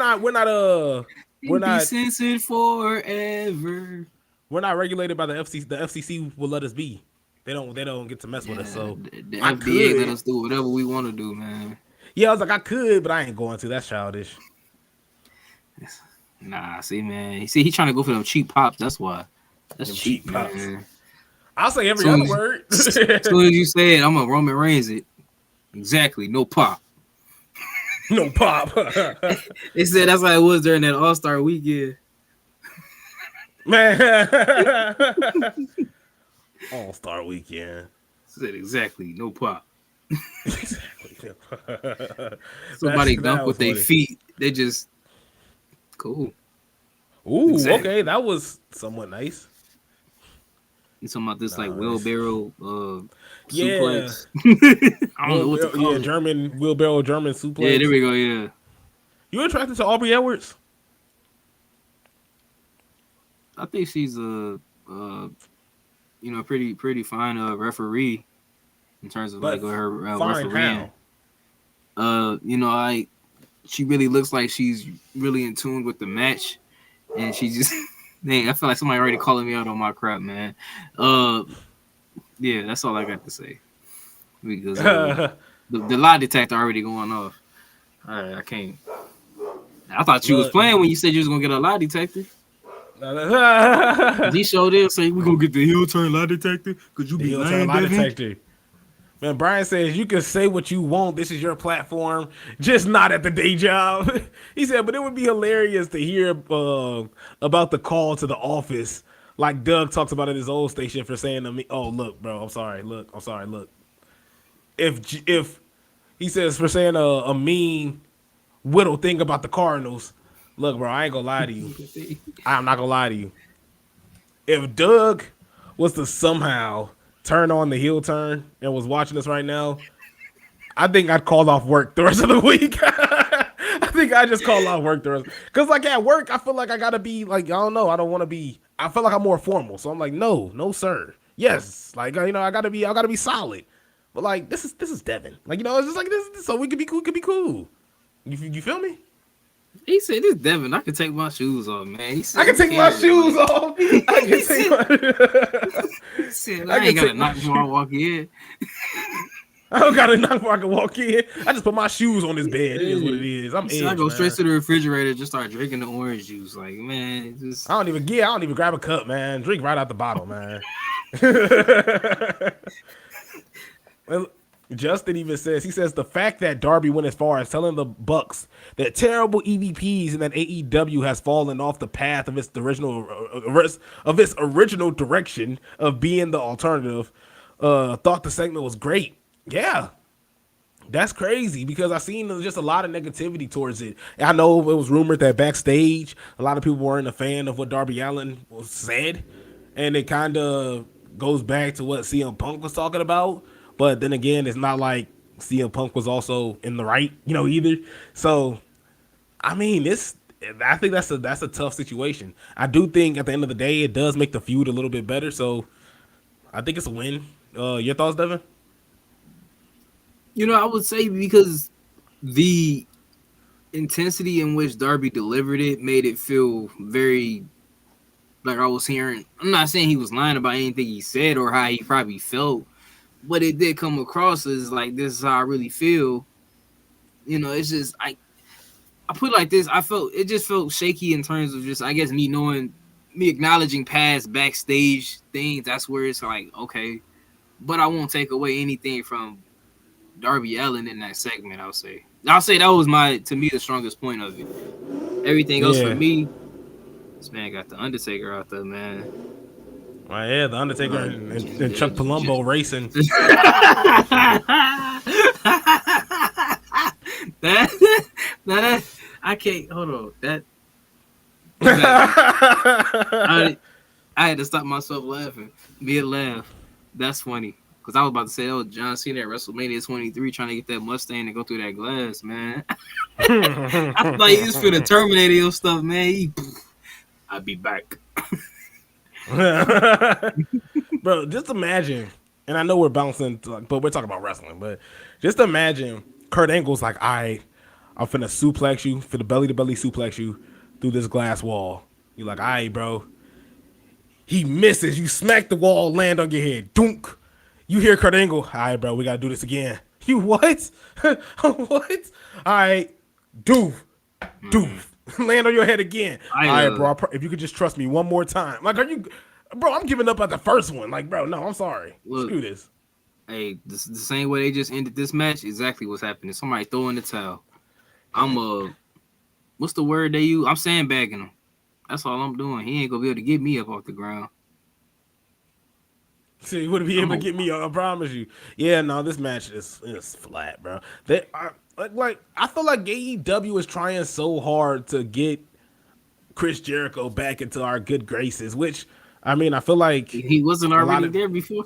And be not censored forever. we're not regulated by the FCC. The FCC will let us be. They don't get to mess with Yeah, us. So the I FDA let could. us do whatever we want to do, man. Yeah, I was like, I could, but I ain't going to. That's childish. Nah, see, man. You see, he trying to go for them cheap pops. That's why. That's Them cheap, cheap pops. man. I'll say every Soon other as, word. soon as you say it, I'm a Roman Reigns it. Exactly, no pop. No pop. They said that's how it was during that All Star weekend. Man. All-Star weekend. Said exactly, no pop. Exactly. Somebody That dunk was with their funny. feet. They just cool. Ooh, Exactly. okay. That was somewhat nice. You talking about this like Nice. wheelbarrow Yeah. suplex? I don't know what to Yeah, call it. German wheelbarrow, German Yeah, there suplex. we go. Yeah, You attracted to Aubrey Edwards? I think she's pretty fine referee in terms of like But her fine refereeing. how? She really looks like she's really in tune with the match, and she just, dang, I feel like somebody already calling me out on my crap, man. Yeah, that's all I got to say because the lie detector already going off. I can't. I thought you was Look. playing when you said you was gonna get a lie detector. He showed it, say we're gonna get the heel turn lie detector because you The be heel turn lying, lie Devin. detector. Man, Brian says you can say what you want. This is your platform, just not at the day job. He said, but it would be hilarious to hear about the call to the office, like Doug talks about at his old station for saying to me, "Oh, look, bro, I'm sorry. Look, I'm sorry. Look, if he says for saying a mean whittle thing about the Cardinals, look, bro, I ain't gonna lie to you. I'm not gonna lie to you. If Doug was to somehow turn on the heel turn and was watching us right now, I think I'd call off work the rest of the week. I think I just call off work the rest. Cause like at work, I feel like I gotta be like, I don't know, I don't want to be. I feel like I'm more formal, so I'm like, no, no, sir, yes, like I gotta be solid. But like this is Devin, like it's just like this so we could be cool, could be cool. You feel me? He said, "This Devin, I can take my shoes off, man." He I said, can "Who take my cares?" shoes off. I can He take said, my. he said, I "I can ain't gotta take my knock before I shoes. walk in." I don't gotta knock before I can walk in. I just put my shoes on this bed. It is what it Hey, is. I'm he said, "I edge, go straight man. to the refrigerator, just start drinking the orange juice." Like, man, just I don't even grab a cup, man. Drink right out the bottle, man. Well, Justin even says he says the fact that Darby went as far as telling the Bucks that terrible EVPs and that AEW has fallen off the path of its original direction of being the alternative. Thought the segment was great. Yeah, that's crazy because I seen just a lot of negativity towards it. I know it was rumored that backstage a lot of people weren't a fan of what Darby Allin was said, and it kind of goes back to what CM Punk was talking about. But then again, it's not like CM Punk was also in the right, either. So I mean, this I think that's a tough situation. I do think at the end of the day, it does make the feud a little bit better. So I think it's a win. Your thoughts, Devin? I would say because the intensity in which Darby delivered it made it feel very like I was hearing. I'm not saying he was lying about anything he said or how he probably felt, but it did come across as like this is how I really feel. It's just I put it like this. It just felt shaky in terms of just I guess me acknowledging past backstage things. That's where it's like okay, but I won't take away anything from Darby Allin in that segment. I'll say that was to me the strongest point of it. Everything else for Yeah. me, this man got the Undertaker out there, man. Yeah, the Undertaker and Chuck Palumbo racing. that I can't hold on. I had to stop myself laughing. Mid laugh. That's funny. Because I was about to say, John Cena at WrestleMania 23 trying to get that Mustang and go through that glass, man. I thought he was for the Terminator stuff, man. I'll be back. Bro, just imagine, and I know we're bouncing, but we're talking about wrestling, but just imagine Kurt Angle's like, I'm finna suplex you, finna belly to belly suplex you through this glass wall. You're like, all right, bro. He misses. You smack the wall, land on your head. Dunk. You hear Kurt Angle. All right, bro. We got to do this again. You what? What? All right. Doof. Doof. Land on your head again. All right, bro. If you could just trust me one more time. Like, bro, I'm giving up at the first one. Like, bro, no, I'm sorry. Look, screw this. Hey, the same way they just ended this match, exactly what's happening. Somebody throwing the towel. I'm what's the word they use? I'm sandbagging him. That's all I'm doing. He ain't gonna be able to get me up off the ground. See, he wouldn't be able to get me. I promise you. Yeah, no, this match is flat, bro. I feel like AEW is trying so hard to get Chris Jericho back into our good graces, which I mean, I feel like he wasn't already there before.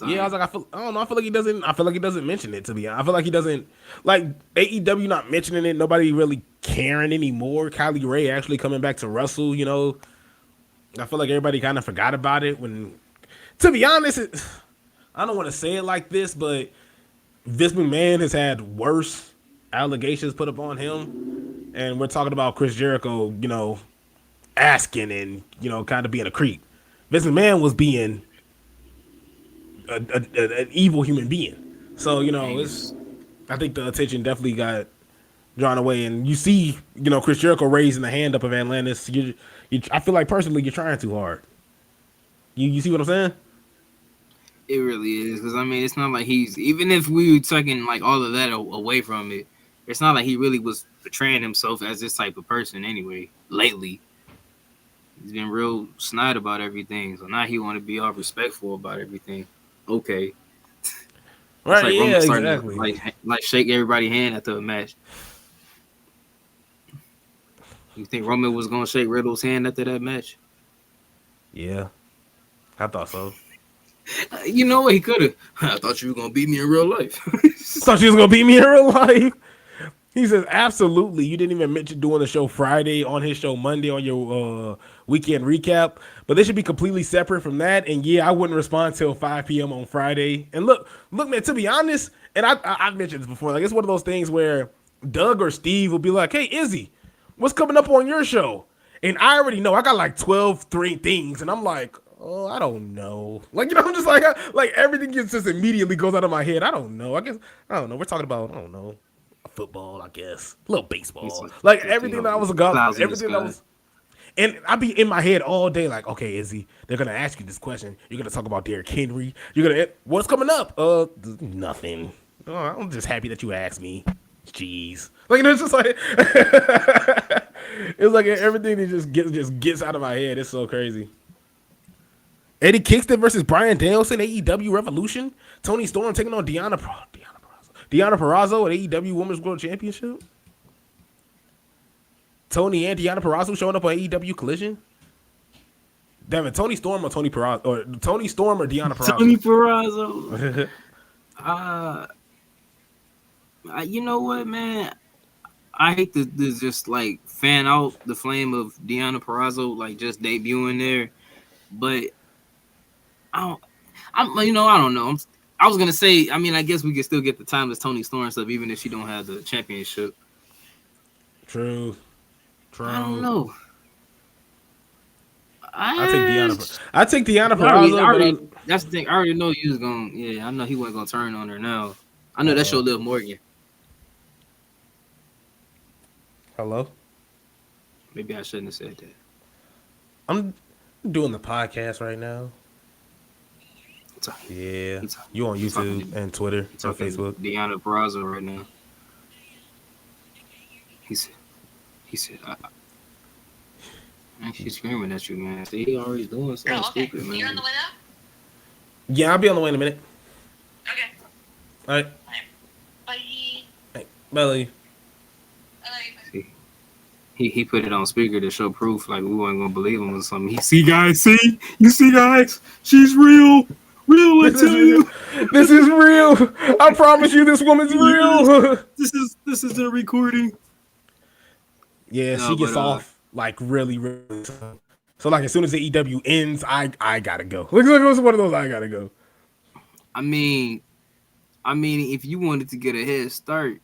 Yeah, I was like, I don't know. I feel like he doesn't. I feel like he doesn't mention it. To be honest, I feel like he doesn't like AEW not mentioning it. Nobody really caring anymore. Kylie Ray actually coming back to wrestle. I feel like everybody kind of forgot about it. When, to be honest, I don't want to say it like this, but Vince McMahon has had worse allegations put upon him, and we're talking about Chris Jericho, asking and kind of being a creep. Vince McMahon was being an evil human being. So Angus. I think the attention definitely got drawn away, and you see, Chris Jericho raising the hand up of Atlantis. I feel like personally you're trying too hard. You see what I'm saying? It really is, because I mean, it's not like he's, even if we were taking like all of that away from it, it's not like he really was portraying himself as this type of person anyway. Lately, he's been real snide about everything, so now he want to be all respectful about everything. Okay, it's Right? like Yeah, Roman starting to exactly. like shake everybody's hand after a match. You think Roman was gonna shake Riddle's hand after that match? Yeah, I thought so. You know what? He could have. I thought you were gonna beat me in real life. Thought she was gonna beat me in real life. He says, absolutely. You didn't even mention doing the show Friday on his show Monday on your weekend recap. But they should be completely separate from that. And yeah, I wouldn't respond till 5 p.m. on Friday. And look, man, to be honest, and I've mentioned this before, like it's one of those things where Doug or Steve will be like, hey, Izzy, what's coming up on your show? And I already know I got like 3 things. And I'm like, oh, I don't know. Like, I'm just like everything just immediately goes out of my head. I don't know. I don't know. We're talking about, I don't know, football, I guess, a little baseball, like everything that I was got, clouds in the everything that sky. was, and I be in my head all day, like, okay, Izzy, they're gonna ask you this question. You're gonna talk about Derrick Henry. You're gonna, what's coming up? Nothing. Oh, I'm just happy that you asked me. Jeez, like it's just like it's like everything that just gets out of my head. It's so crazy. Eddie Kingston versus Bryan Danielson, AEW Revolution. Tony Storm taking on Deonna Purrazzo at AEW Women's World Championship. Tony and Deonna Purrazzo showing up on AEW Collision. Damn it, Tony Storm or Tony Purrazzo, or Tony Storm or Deonna Purrazzo. Tony Purrazzo. You know what, man? I hate to just like fan out the flame of Deonna Purrazzo, like just debuting there, but I don't know. I was gonna say, I mean, I guess we could still get the timeless Tony Storm stuff, even if she don't have the championship. True. I don't know. I take Deonna Purrazzo. That's the thing. I already know you was gonna. Yeah, I know he wasn't gonna turn on her now. I know that's your Liv Morgan. Hello. Maybe I shouldn't have said that. I'm doing the podcast right now. Yeah, you on YouTube and Twitter and Facebook. Deonna Purrazzo right now. He said, she's screaming at you, man. See, he already doing something stupid, man. You're on the way up? Yeah, I'll be on the way in a minute. Okay. All right. Bye. Hey, bye. See, he put it on speaker to show proof, like we weren't gonna believe him or something. You see, guys, she's real. Real, I tell you. This is real. I promise you, this woman's real. This is a recording. Yeah, she gets off like really, really. So like as soon as the EW ends, I gotta go. Look, it's one of those I gotta go. I mean, if you wanted to get a head start,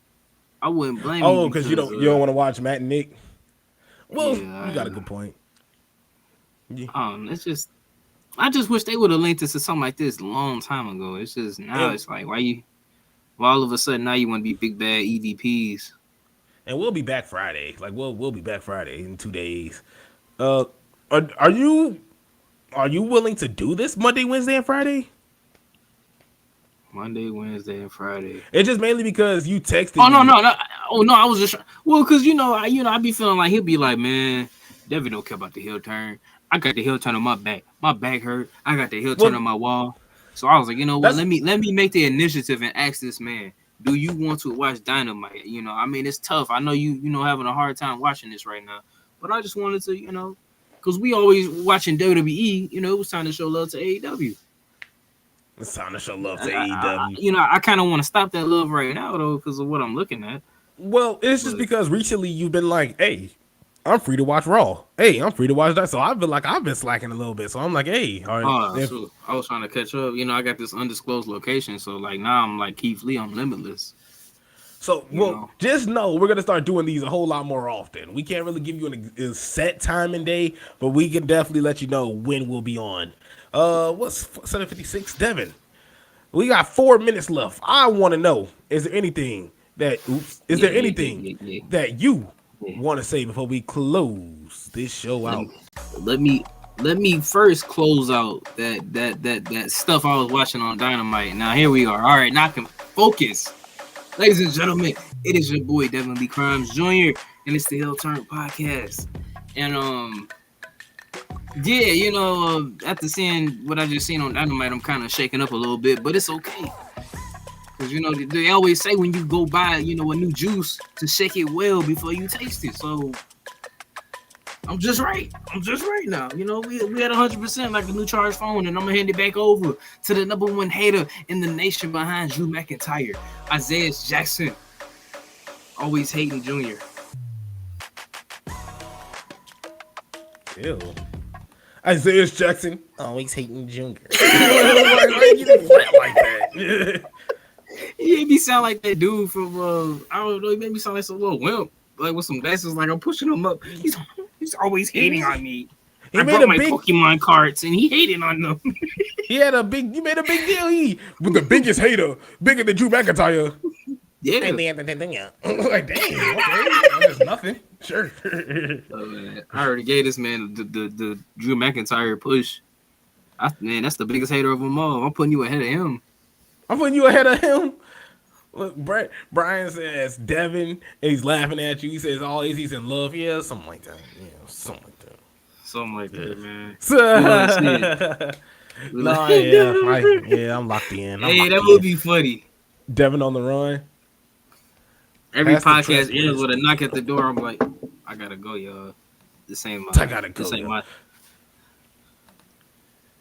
I wouldn't blame you. Oh, because you don't want to watch Matt and Nick. Well, yeah, you got a good point. Yeah. I just wish they would have linked us to something like this a long time ago. It's just now it's like why all of a sudden now you want to be big bad EVPs. And we'll be back Friday. Like we'll be back Friday in 2 days. Are you willing to do this Monday, Wednesday, and Friday? Monday, Wednesday, and Friday. It's just mainly because you texted. Oh no! Oh no! I was just because I be feeling like he'll be like, man, Devin don't care about the heel turn. I got the heel turn on my back. My back hurt. I got the heel turn on my wall. So I was like, you know what? Let me make the initiative and ask this man, do you want to watch Dynamite? I mean, it's tough. I know you having a hard time watching this right now, but I just wanted to, because we always watching WWE. It was time to show love to AEW. It's time to show love to AEW. I kind of want to stop that love right now though, because of what I'm looking at. Well, it's just because recently you've been like, hey, I'm free to watch Raw. Hey, I'm free to watch that. So I feel like I've been slacking a little bit. So I'm like, hey, all right. So I was trying to catch up. You know, I got this undisclosed location, so like now I'm like Keith Lee, I'm limitless. So, just know we're going to start doing these a whole lot more often. We can't really give you a set time and day, but we can definitely let you know when we'll be on. What's 7:56? Devin, we got 4 minutes left. I want to know, is there anything that you want to say before we close this show out? Let me first close out that stuff I was watching on Dynamite. Now here we are. All right, now I can focus. Ladies and gentlemen, it is your boy Devin Lee Crimes Jr. and it's the Hill Turn Podcast. And yeah, you know, after seeing what I just seen on Dynamite, I'm kind of shaking up a little bit, but it's okay. Because, you know, they always say when you go buy, you know, a new juice to shake it well before you taste it. So I'm just right now. You know, we had 100% like a new charge phone, and I'm gonna hand it back over to the number one hater in the nation behind Drew McIntyre, Isaiah Jackson. Always hating Junior. Ew. Isaiah Jackson. Always hating Junior. Why you didn't flat like that? He made me sound like that dude from I don't know. He made me sound like some little wimp, like with some glasses. Like I'm pushing him up. He's always hating on me. I brought my Pokemon cards and he hated on them. You made a big deal. He was the biggest hater, bigger than Drew McIntyre. Yeah. Like, damn, okay. There's nothing. Sure. I already gave this man the Drew McIntyre push. Man, that's the biggest hater of them all. I'm putting you ahead of him. Look, Brian says Devin, and he's laughing at you. He says always he's in love. Yeah, something like that. Yeah, something like that, man. I'm locked in. That would be funny. Devin on the run. Every podcast ends with a knock at the door. I'm like, I gotta go, y'all. This ain't my.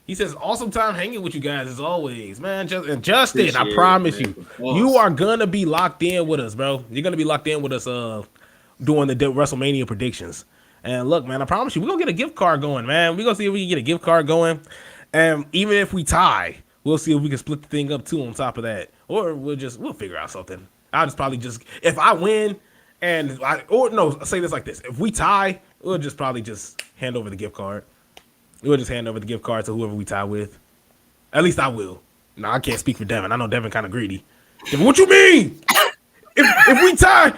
He says, awesome time hanging with you guys as always, man. Justin, I promise you, you are going to be locked in with us, bro. You're going to be locked in with us doing the WrestleMania predictions. And look, man, I promise you, we're going to get a gift card going, man. We're going to see if we can get a gift card going. And even if we tie, we'll see if we can split the thing up, too, on top of that. Or we'll figure out something. I'll just probably if I win, say this like this. If we tie, we'll just probably hand over the gift card. We'll just hand over the gift card to whoever we tie with. At least I will. No, I can't speak for Devin. I know Devin kind of greedy. Devin, what you mean? If we tie,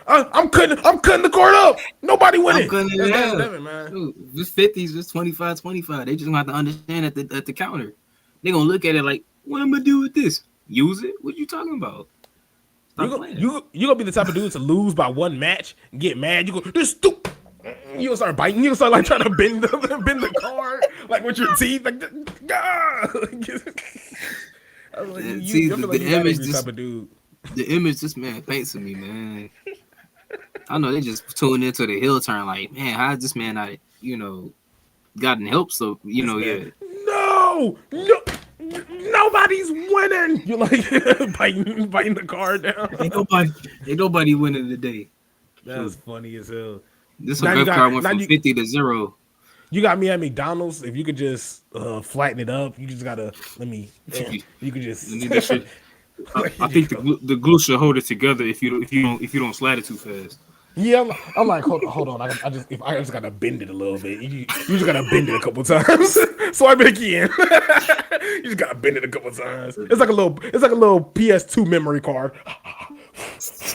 I'm cutting the card up. Nobody winning. That's Devin, man. Dude, this 50s, this 25-25. They just gonna have to understand at the counter. They gonna look at it like, what am I gonna do with this? Use it? What you talking about? You gonna be the type of dude to lose by one match and get mad. You go, this stupid. You gonna start biting. You gonna start like trying to bend the card like with your teeth, like the image this man paints of me, man. I know they just tuned into the heel turn, like, man, how is this man not, gotten help? So No, nobody's winning. You're like biting the card down. Ain't nobody winning today. That was funny as hell. This gift card went from 50 to 0. You got me at McDonald's. If you could just flatten it up, you just gotta you could just. I think the glue should hold it together if you don't slide it too fast. Yeah, I'm like, hold on. I just gotta bend it a little bit. You just gotta bend it a couple times. Swipe it again. You just gotta bend it a couple times. It's like a little PS2 memory card.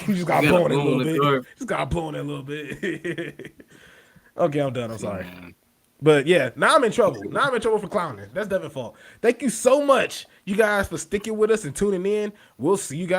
You just got blown it a little bit. Just got blown it a little bit. Okay, I'm done. I'm sorry. But yeah, now I'm in trouble. Now I'm in trouble for clowning. That's Devin's fault. Thank you so much, you guys, for sticking with us and tuning in. We'll see you guys.